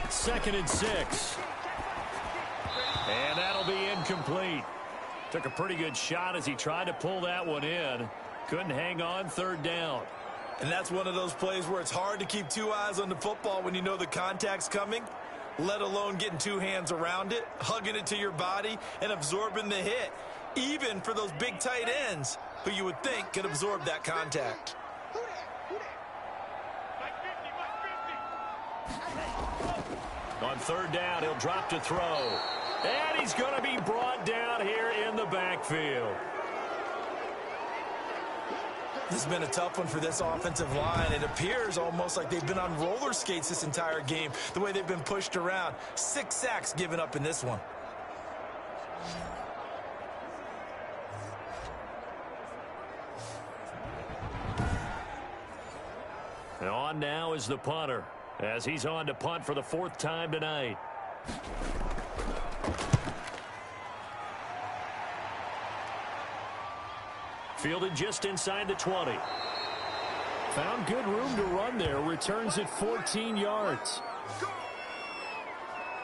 Second and 6. And that'll be incomplete. Took a pretty good shot as he tried to pull that one in. Couldn't hang on, 3rd down. And that's one of those plays where it's hard to keep 2 eyes on the football when you know the contact's coming, let alone getting 2 hands around it, hugging it to your body, and absorbing the hit, even for those big tight ends who you would think could absorb that contact. On 3rd down, he'll drop to throw. And he's going to be brought down here in the backfield. This has been a tough one for this offensive line. It appears almost like they've been on roller skates this entire game, the way they've been pushed around. 6 sacks given up in this one. And on now is the punter, as he's on to punt for the 4th time tonight. Fielded just inside the 20. Found good room to run there. Returns it 14 yards.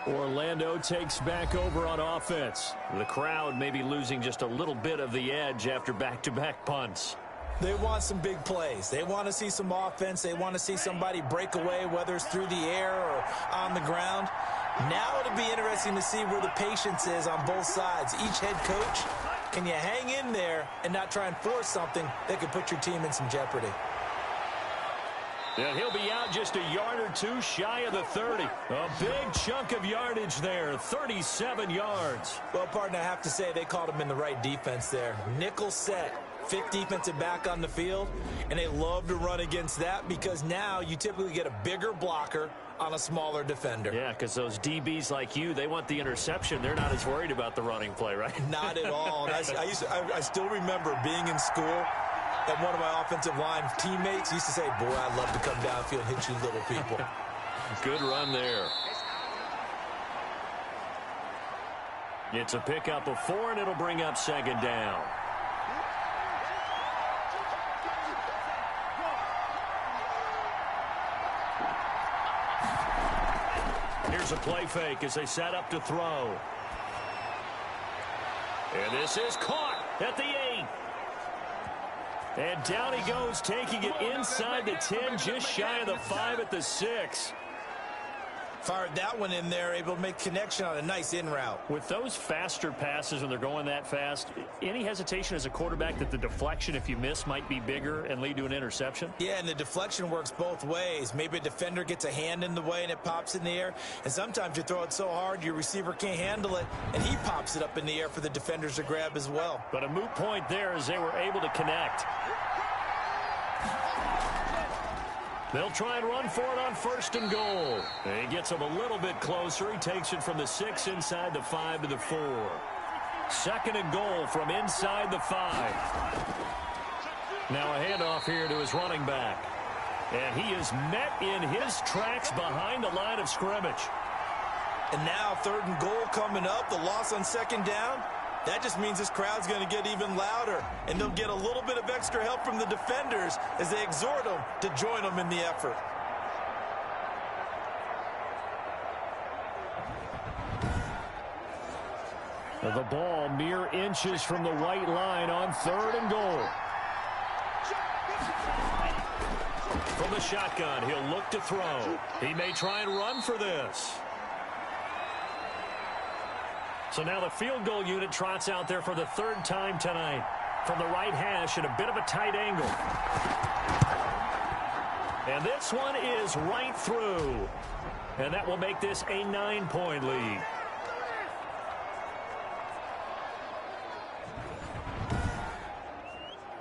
Orlando takes back over on offense. The crowd may be losing just a little bit of the edge after back-to-back punts. They want some big plays. They want to see some offense. They want to see somebody break away, whether it's through the air or on the ground. Now it'll be interesting to see where the patience is on both sides. Each head coach, can you hang in there and not try and force something that could put your team in some jeopardy? And he'll be out just a yard or two shy of the 30. A big chunk of yardage there, 37 yards. Well, partner, I have to say they called him in the right defense there. Nickel set, 5th defensive back on the field, and they love to run against that because now you typically get a bigger blocker on a smaller defender. Yeah, because those DBs like you, they want the interception. They're not as worried about the running play, right? Not at all. I still remember being in school, and one of my offensive line teammates used to say, boy, I'd love to come downfield and hit you little people. Good run there. It's a pickup of 4, and it'll bring up 2nd down. Here's a play fake as they set up to throw. And this is caught at the 8. And down he goes, taking it inside the 10, just shy of the 5 at the 6. Fired that one in there, able to make connection on a nice in route. With those faster passes when they're going that fast, any hesitation as a quarterback that the deflection, if you miss, might be bigger and lead to an interception? Yeah, and the deflection works both ways. Maybe a defender gets a hand in the way and it pops in the air. And sometimes you throw it so hard your receiver can't handle it, and he pops it up in the air for the defenders to grab as well. But a moot point there as they were able to connect. They'll try and run for it on 1st and goal. And he gets him a little bit closer. He takes it from the 6 inside the 5 to the 4. 2nd and goal from inside the 5. Now a handoff here to his running back. And he is met in his tracks behind the line of scrimmage. And now 3rd and goal coming up. The loss on 2nd down. That just means this crowd's going to get even louder, and they'll get a little bit of extra help from the defenders as they exhort them to join them in the effort. The ball mere inches from the white line on 3rd and goal. From the shotgun, he'll look to throw. He may try and run for this. So now the field goal unit trots out there for the 3rd time tonight. From the right hash at a bit of a tight angle. And this one is right through. And that will make this a 9-point lead.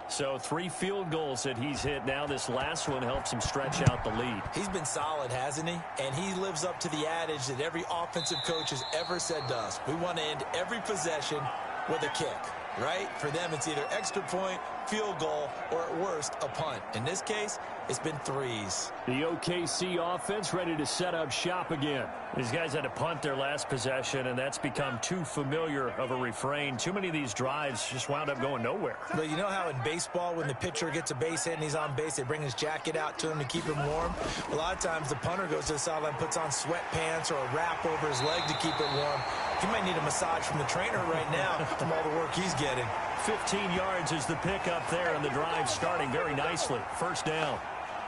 So 3 field goals that he's hit now. This last one helps him stretch out the lead. He's been solid, hasn't he? And he lives up to the adage that every offensive coach has ever said to us. We want to end every possession with a kick, right? For them, it's either extra point, field goal, or at worst, a punt. In this case, it's been 3s. The OKC offense ready to set up shop again. These guys had to punt their last possession, and that's become too familiar of a refrain. Too many of these drives just wound up going nowhere. But you know how in baseball, when the pitcher gets a base hit and he's on base, they bring his jacket out to him to keep him warm? A lot of times the punter goes to the sideline, puts on sweatpants or a wrap over his leg to keep it warm. He might need a massage from the trainer right now from all the work he's getting. 15 yards is the pickup there, and the drive starting very nicely. 1st down.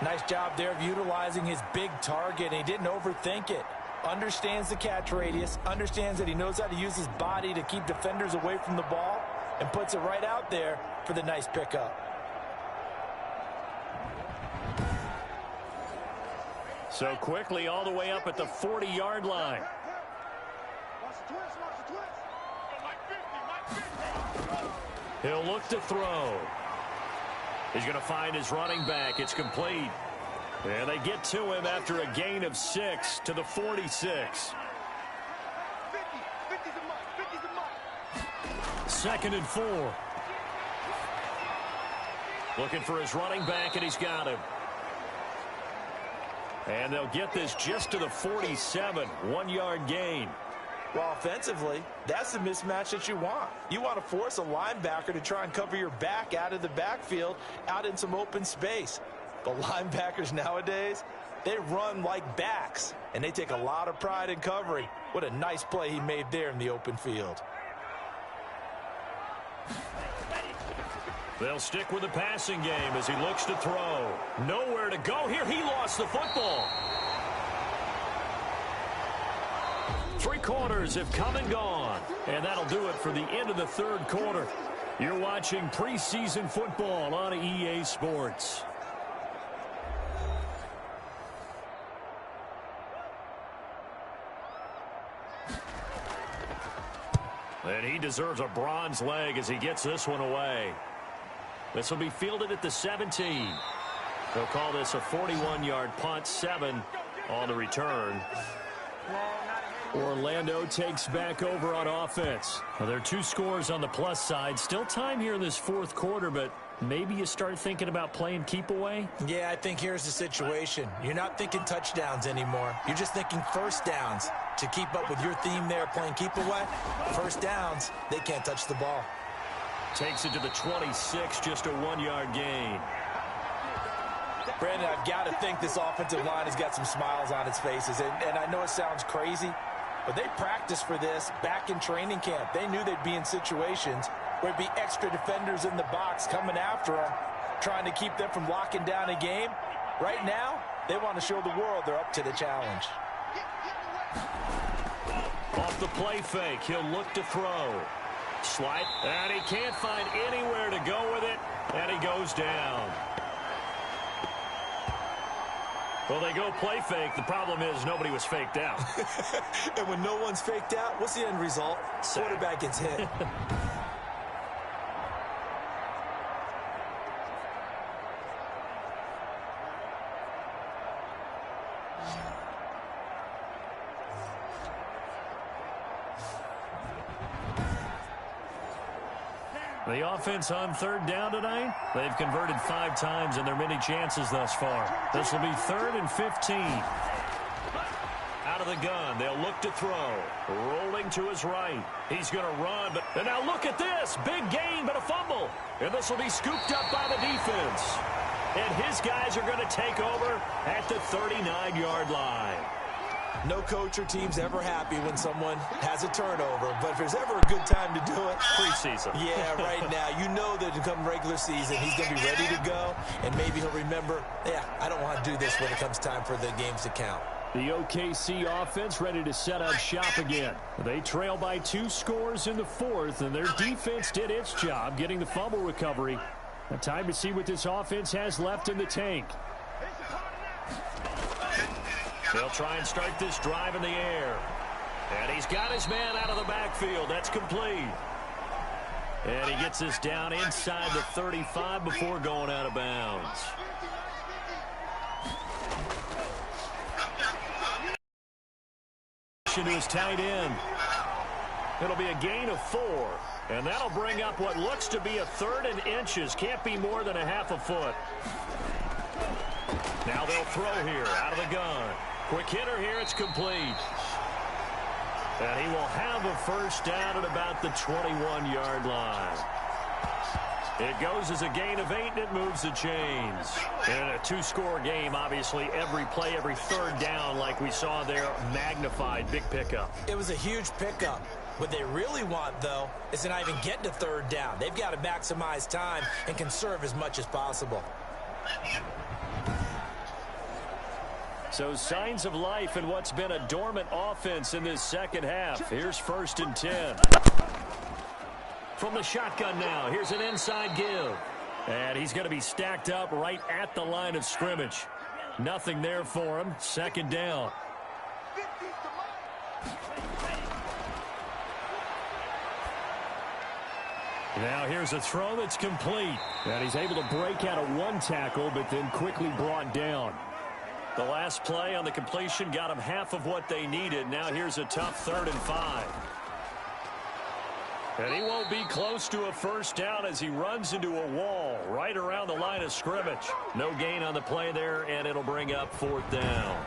Nice job there of utilizing his big target, and he didn't overthink it. Understands the catch radius, understands that he knows how to use his body to keep defenders away from the ball, and puts it right out there for the nice pickup. So quickly all the way up at the 40-yard line. He'll look to throw. He's going to find his running back. It's complete. And they get to him after a gain of 6 to the 46. 2nd and 4. Looking for his running back, and he's got him. And they'll get this just to the 47, 1-yard gain. Well, offensively, that's the mismatch that you want. You want to force a linebacker to try and cover your back out of the backfield, out in some open space. But linebackers nowadays, they run like backs, and they take a lot of pride in covering. What a nice play he made there in the open field. They'll stick with the passing game as he looks to throw. Nowhere to go here. He lost the football. 3 quarters have come and gone. And that'll do it for the end of the 3rd quarter. You're watching preseason football on EA Sports. And he deserves a bronze leg as he gets this one away. This will be fielded at the 17. They'll call this a 41-yard punt, 7 on the return. Orlando takes back over on offense. Well, there are 2 scores on the plus side. Still time here in this 4th quarter, but maybe you start thinking about playing keep away? Yeah, I think here's the situation. You're not thinking touchdowns anymore. You're just thinking first downs. To keep up with your theme there, playing keep away, first downs, they can't touch the ball. Takes it to the 26, just a 1-yard gain. Brandon, I've got to think this offensive line has got some smiles on its faces. And I know it sounds crazy, but they practiced for this back in training camp. They knew they'd be in situations where there'd be extra defenders in the box coming after them, trying to keep them from locking down a game. Right now, they want to show the world they're up to the challenge. Off the play fake, he'll look to throw. Slide, and he can't find anywhere to go with it, and he goes down. Well, they go play fake. The problem is nobody was faked out. And when no one's faked out, what's the end result? Quarterback gets hit. The offense on 3rd down tonight, they've converted 5 times in their many chances thus far. This will be 3rd and 15. Out of the gun, they'll look to throw. Rolling to his right. He's going to run, but and now look at this. Big gain, but a fumble. And this will be scooped up by the defense. And his guys are going to take over at the 39-yard line. No coach or team's ever happy when someone has a turnover, but if there's ever a good time to do it, preseason. Yeah, right now. You know that come regular season, he's going to be ready to go, and maybe he'll remember, yeah, I don't want to do this when it comes time for the games to count. The OKC offense ready to set up shop again. They trail by 2 scores in the 4th, and their defense did its job getting the fumble recovery. Now, time to see what this offense has left in the tank. They'll try and start this drive in the air. And he's got his man out of the backfield. That's complete. And he gets this down inside the 35 before going out of bounds. To his tight end. It'll be a gain of 4. And that'll bring up what looks to be a 3rd and inches. Can't be more than a half a foot. Now they'll throw here out of the gun. Quick hitter here, it's complete. And he will have a first down at about the 21-yard line. It goes as a gain of 8, and it moves the chains. In a 2-score game, obviously, every play, every 3rd down, like we saw there, magnified, big pickup. It was a huge pickup. What they really want, though, is to not even get to 3rd down. They've got to maximize time and conserve as much as possible. So signs of life in what's been a dormant offense in this 2nd half. Here's 1st and 10. From the shotgun now, here's an inside give. And he's going to be stacked up right at the line of scrimmage. Nothing there for him. 2nd down. Now here's a throw that's complete. And he's able to break out of 1 tackle, but then quickly brought down. The last play on the completion got them half of what they needed. Now here's a tough 3rd and 5. And he won't be close to a first down as he runs into a wall right around the line of scrimmage. No gain on the play there, and it'll bring up 4th down.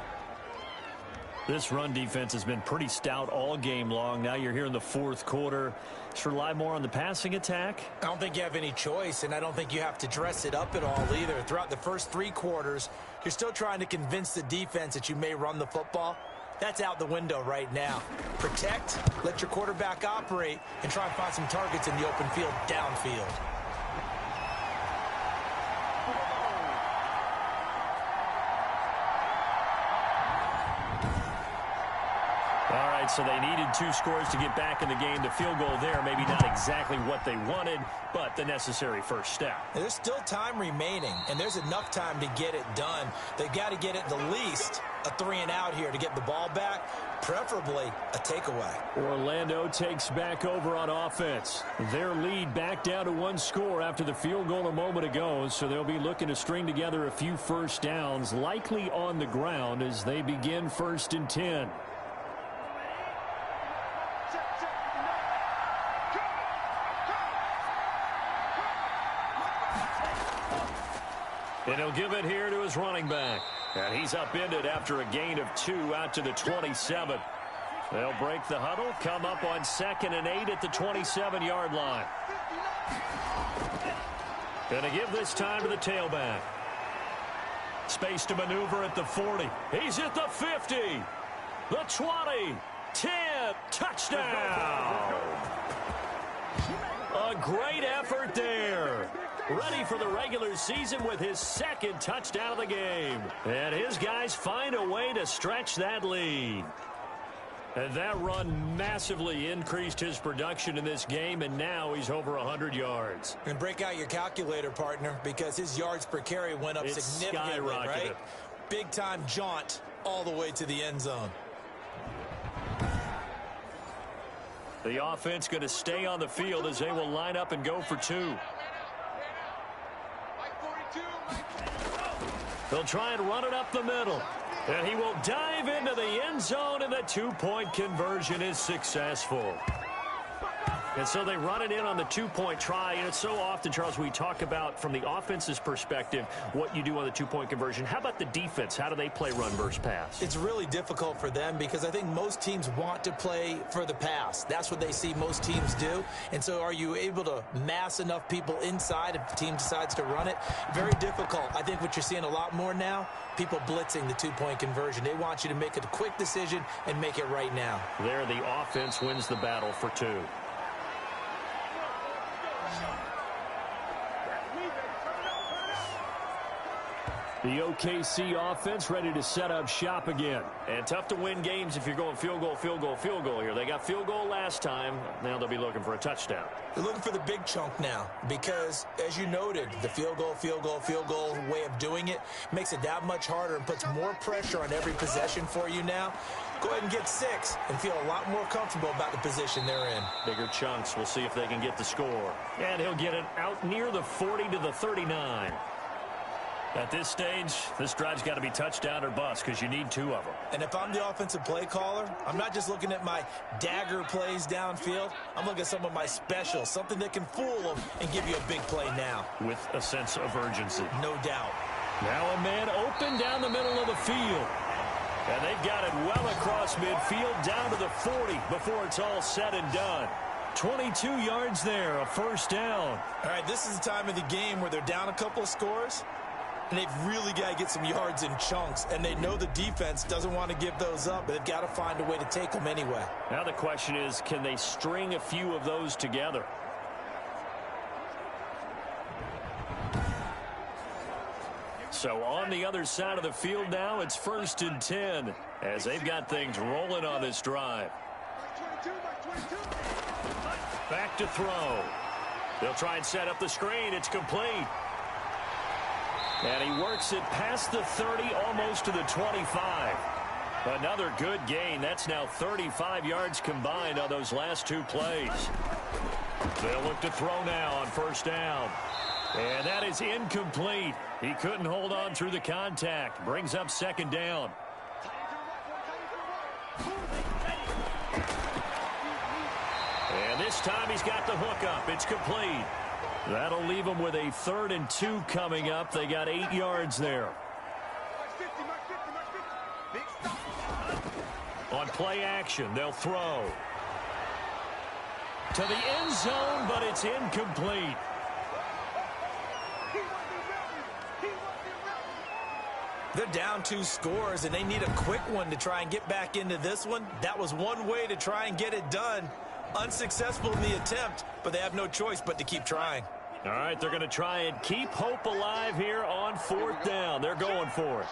This run defense has been pretty stout all game long. Now you're here in the 4th quarter. Just rely more on the passing attack. I don't think you have any choice, and I don't think you have to dress it up at all either. Throughout the first 3 quarters, you're still trying to convince the defense that you may run the football. That's out the window right now. Protect, let your quarterback operate, and try and find some targets in the open field downfield. All right, so they needed 2 scores to get back in the game. The field goal there, maybe not exactly what they wanted, but the necessary first step. There's still time remaining, and there's enough time to get it done. They've got to get it the least a 3-and-out here to get the ball back, preferably a takeaway. Orlando takes back over on offense. Their lead back down to 1 score after the field goal a moment ago, so they'll be looking to string together a few first downs, likely on the ground as they begin 1st and 10. And he'll give it here to his running back. And he's upended after a gain of 2 out to the 27. They'll break the huddle, come up on 2nd and 8 at the 27-yard line. Gonna give this time to the tailback. Space to maneuver at the 40. He's at the 50. The 20. 10. Touchdown. A great effort there. Ready for the regular season with his 2nd touchdown of the game. And his guys find a way to stretch that lead. And that run massively increased his production in this game, and now he's over 100 yards. And break out your calculator, partner, because his yards per carry went up significantly, right? Big-time jaunt all the way to the end zone. The offense going to stay on the field as they will line up and go for 2. They'll try and run it up the middle. And he will dive into the end zone, and the 2-point conversion is successful. And so they run it in on the 2-point try. And it's so often, Charles, we talk about from the offense's perspective what you do on the 2-point conversion. How about the defense? How do they play run versus pass? It's really difficult for them because I think most teams want to play for the pass. That's what they see most teams do. And so are you able to mass enough people inside if the team decides to run it? Very difficult. I think what you're seeing a lot more now, people blitzing the 2-point conversion. They want you to make a quick decision and make it right now. There, the offense wins the battle for 2. The OKC offense ready to set up shop again. And tough to win games if you're going field goal, field goal, field goal here. They got field goal last time. Now they'll be looking for a touchdown. They're looking for the big chunk now because, as you noted, the field goal way of doing it makes it that much harder and puts more pressure on every possession for you now. Go ahead and get 6 and feel a lot more comfortable about the position they're in. Bigger chunks. We'll see if they can get the score. And he'll get it out near the 40 to the 39. At this stage, this drive's got to be touchdown or bust because you need 2 of them. And if I'm the offensive play caller, I'm not just looking at my dagger plays downfield. I'm looking at some of my specials, something that can fool them and give you a big play now. With a sense of urgency. No doubt. Now a man open down the middle of the field. And they've got it well across midfield down to the 40 before it's all said and done. 22 yards there, a first down. All right, this is the time of the game where they're down a couple of scores. And they've really got to get some yards in chunks. And they know the defense doesn't want to give those up, but they've got to find a way to take them anyway. Now the question is, can they string a few of those together? So on the other side of the field now, it's 1st and 10 as they've got things rolling on this drive. Back to throw. They'll try and set up the screen. It's complete. And he works it past the 30, almost to the 25. Another good gain. That's now 35 yards combined on those last 2 plays. They'll look to throw now on first down. And that is incomplete. He couldn't hold on through the contact. Brings up 2nd down. And this this time he's got the hook up. It's complete. That'll leave them with a 3rd and 2 coming up. They got 8 yards there. On play action, they'll throw. To the end zone, but it's incomplete. They're down 2 scores, and they need a quick one to try and get back into this one. That was one way to try and get it done. Unsuccessful in the attempt, but they have no choice but to keep trying. All right, they're going to try and keep hope alive here on 4th down. They're going for it.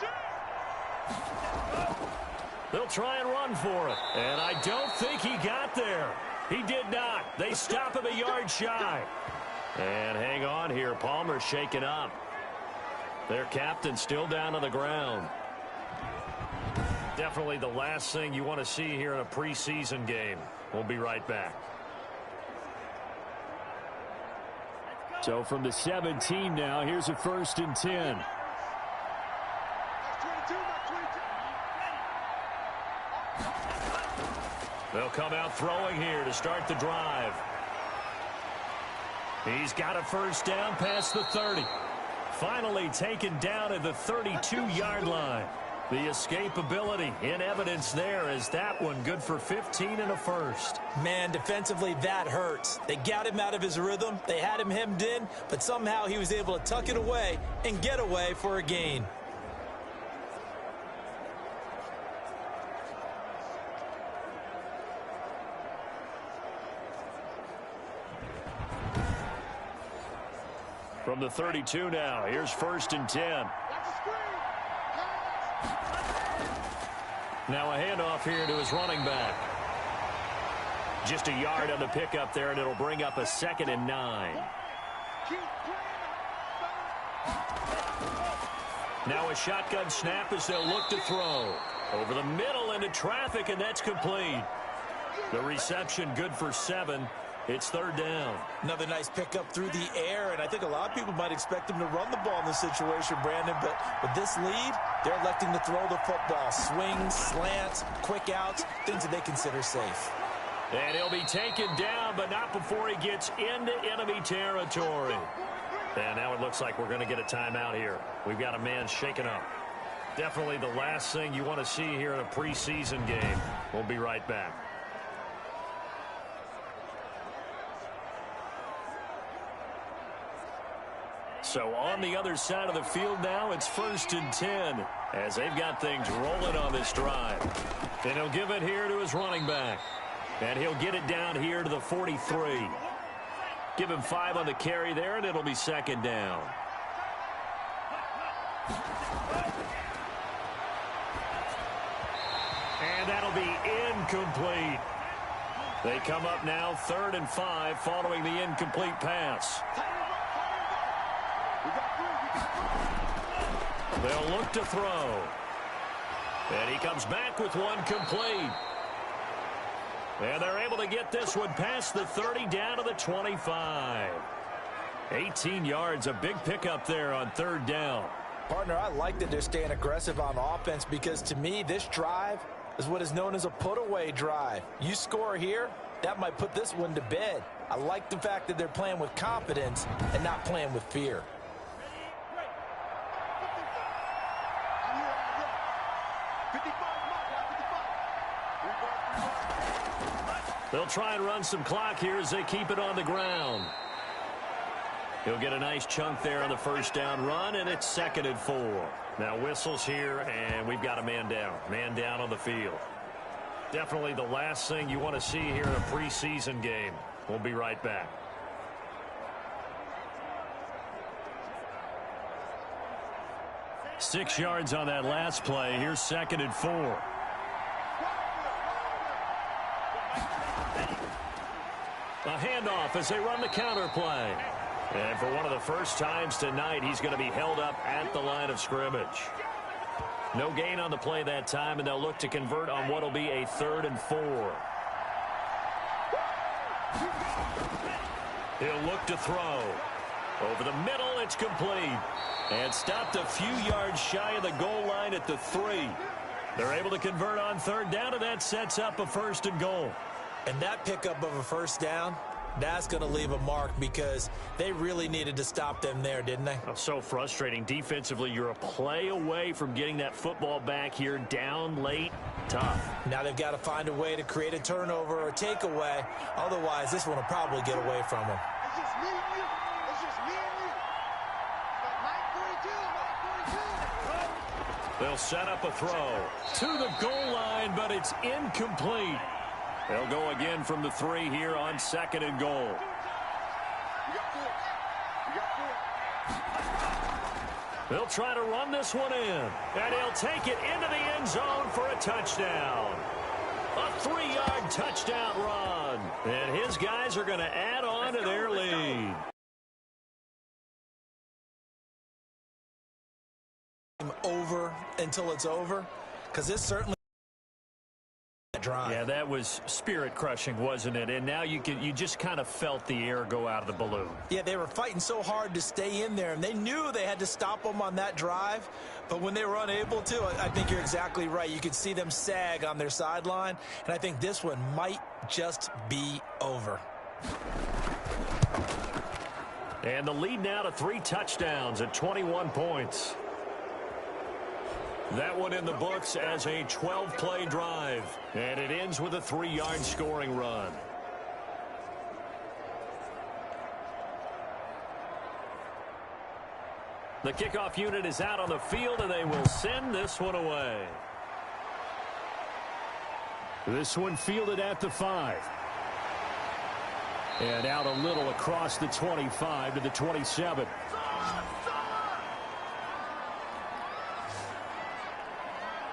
They'll try and run for it. And I don't think he got there. He did not. They stop him a yard shy. And hang on here. Palmer's shaken up. Their captain still down on the ground. Definitely the last thing you want to see here in a preseason game. We'll be right back. So from the 17 now, here's a 1st and 10. They'll come out throwing here to start the drive. He's got a 1st down past the 30. Finally taken down at the 32-yard line. The escapability in evidence there as that one good for 15 and a 1st. Man, defensively, that hurts. They got him out of his rhythm. They had him hemmed in, but somehow he was able to tuck it away and get away for a gain. From the 32 now, here's 1st and 10. Now a handoff here to his running back. Just a yard on the pickup there, and it'll bring up a 2nd and 9. Now a shotgun snap as they'll look to throw. Over the middle into traffic, and that's complete. The reception good for 7. It's 3rd down. Another nice pickup through the air, and I think a lot of people might expect him to run the ball in this situation, Brandon, but with this lead, they're electing to throw the football. Swings, slants, quick outs, things that they consider safe. And he'll be taken down, but not before he gets into enemy territory. And now it looks like we're going to get a timeout here. We've got a man shaken up. Definitely the last thing you want to see here in a preseason game. We'll be right back. So on the other side of the field now, it's 1st and 10 as they've got things rolling on this drive. And he'll give it here to his running back. And he'll get it down here to the 43. Give him 5 on the carry there, and it'll be 2nd down. And that'll be incomplete. They come up now 3rd and 5 following the incomplete pass. They'll look to throw. And he comes back with one complete. And they're able to get this one past the 30 down to the 25. 18 yards, a big pickup there on 3rd down. Partner, I like that they're staying aggressive on offense because to me, this drive is what is known as a put-away drive. You score here, that might put this one to bed. I like the fact that they're playing with confidence and not playing with fear. They'll try and run some clock here as they keep it on the ground. He'll get a nice chunk there on the 1st down run, and it's 2nd and 4. Now whistles here, and we've got a man down. Man down on the field. Definitely the last thing you want to see here in a preseason game. We'll be right back. Six yards on that last play. Here's 2nd and 4. A handoff as they run the counter play. And for one of the first times tonight, he's going to be held up at the line of scrimmage. No gain on the play that time, and they'll look to convert on what will be a 3rd and 4. He'll look to throw. Over the middle, it's complete. And stopped a few yards shy of the goal line at the 3. They're able to convert on 3rd down, and that sets up a 1st and goal. And that pickup of a 1st down, That's going to leave a mark because they really needed to stop them there, didn't they? Oh, so frustrating. Defensively, you're a play away from getting that football back here, down late. Tough. Now they've got to find a way to create a turnover or takeaway. Otherwise, this one will probably get away from them. It's just me and you. It's just me and you. But 942, 942. They'll set up a throw to the goal line, but it's incomplete. They'll go again from the 3 here on 2nd and goal. You got 4. You got 4. They'll try to run this one in, and he'll take it into the end zone for a touchdown. A 3-yard touchdown run, and his guys are going to add on to their lead. Over until it's over, because this certainly drive. Yeah, that was spirit-crushing, wasn't it? And now you just kind of felt the air go out of the balloon. Yeah, they were fighting so hard to stay in there, and they knew they had to stop them on that drive. But when they were unable to, I think you're exactly right. You could see them sag on their sideline, and I think this one might just be over. And the lead now to 3 touchdowns at 21 points. That one in the books as a 12-play drive. And it ends with a 3-yard scoring run. The kickoff unit is out on the field, and they will send this one away. This one fielded at the 5. And out a little across the 25 to the 27.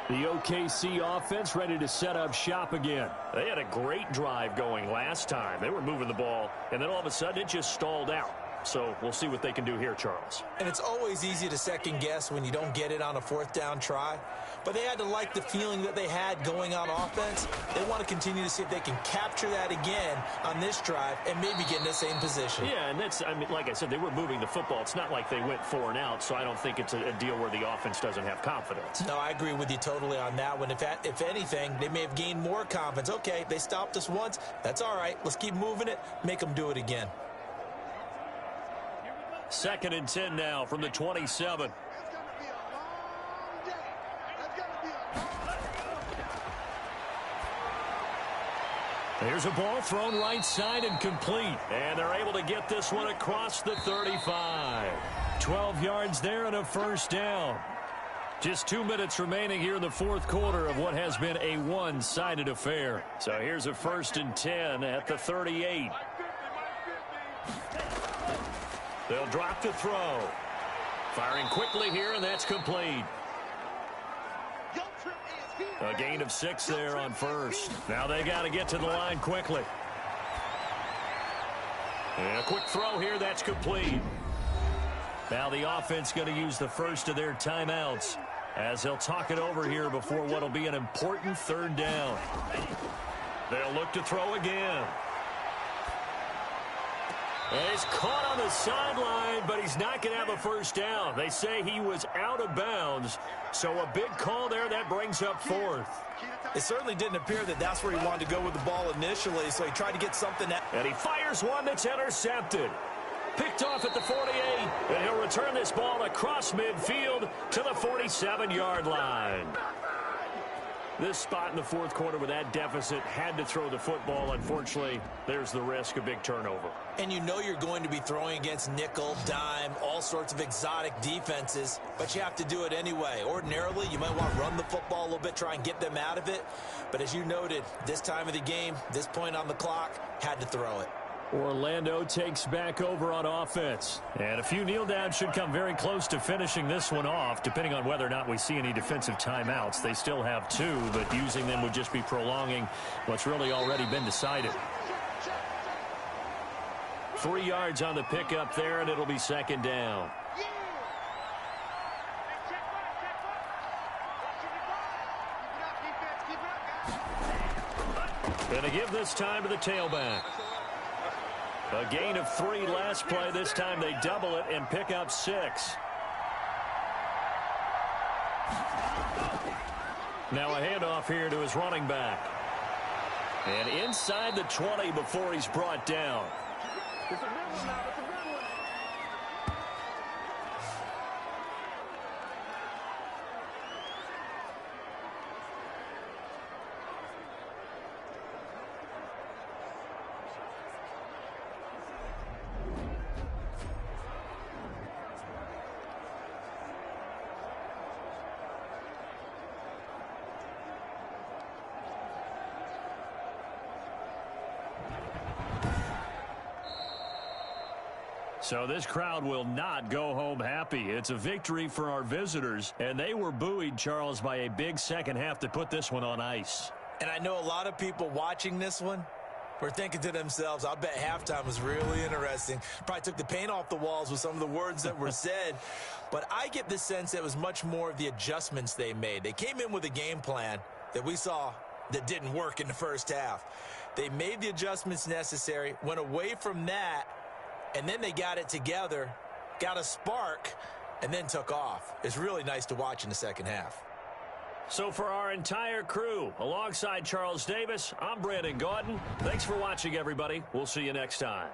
The OKC offense ready to set up shop again. They had a great drive going last time. They were moving the ball, and then all of a sudden it just stalled out. So we'll see what they can do here, Charles. And it's always easy to second guess when you don't get it on a 4th down try. But they had to like the feeling that they had going on offense. They want to continue to see if they can capture that again on this drive and maybe get in the same position. Yeah, and that's, I mean, like I said, they were moving the football. It's not like they went 4 and out, so I don't think it's a deal where the offense doesn't have confidence. No, I agree with you totally on that one. If anything, they may have gained more confidence. Okay, they stopped us once. That's all right. Let's keep moving it. Make them do it again. 2nd and 10 now from the 27. Here's a ball thrown right side and complete. And they're able to get this one across the 35. 12 yards there and a 1st down. Just 2 minutes remaining here in the 4th quarter of what has been a one-sided affair. So here's a 1st and 10 at the 38. They'll drop the throw. Firing quickly here, and that's complete. A gain of 6 there on 1st. Now they got to get to the line quickly. And a quick throw here, that's complete. Now the offense going to use the first of their timeouts as they'll talk it over here before what will be an important 3rd down. They'll look to throw again. And he's caught on the sideline, but he's not going to have a 1st down. They say he was out of bounds, so a big call there that brings up 4th. It certainly didn't appear that that's where he wanted to go with the ball initially, so he tried to get something that... And he fires one that's intercepted. Picked off at the 48, and he'll return this ball across midfield to the 47-yard line. This spot in the 4th quarter with that deficit had to throw the football. Unfortunately, there's the risk of big turnover. And you know you're going to be throwing against nickel, dime, all sorts of exotic defenses, but you have to do it anyway. Ordinarily, you might want to run the football a little bit, try and get them out of it. But as you noted, this time of the game, this point on the clock, had to throw it. Orlando takes back over on offense. And a few kneel downs should come very close to finishing this one off, depending on whether or not we see any defensive timeouts. They still have 2, but using them would just be prolonging what's really already been decided. 3 yards on the pickup there, and it'll be 2nd down. Going to give this time to the tailback. A gain of 3 last play. This time they double it and pick up 6. Now a handoff here to his running back. And inside the 20 before he's brought down. It's a good one now. It's a good one. So this crowd will not go home happy. It's a victory for our visitors, and they were buoyed, Charles, by a big second half to put this one on ice. And I know a lot of people watching this one were thinking to themselves, I bet halftime was really interesting. Probably took the paint off the walls with some of the words that were said. But I get the sense that it was much more of the adjustments they made. They came in with a game plan that we saw that didn't work in the first half. They made the adjustments necessary, went away from that, and then they got it together, got a spark, and then took off. It's really nice to watch in the second half. So for our entire crew, alongside Charles Davis, I'm Brandon Gaudin. Thanks for watching, everybody. We'll see you next time.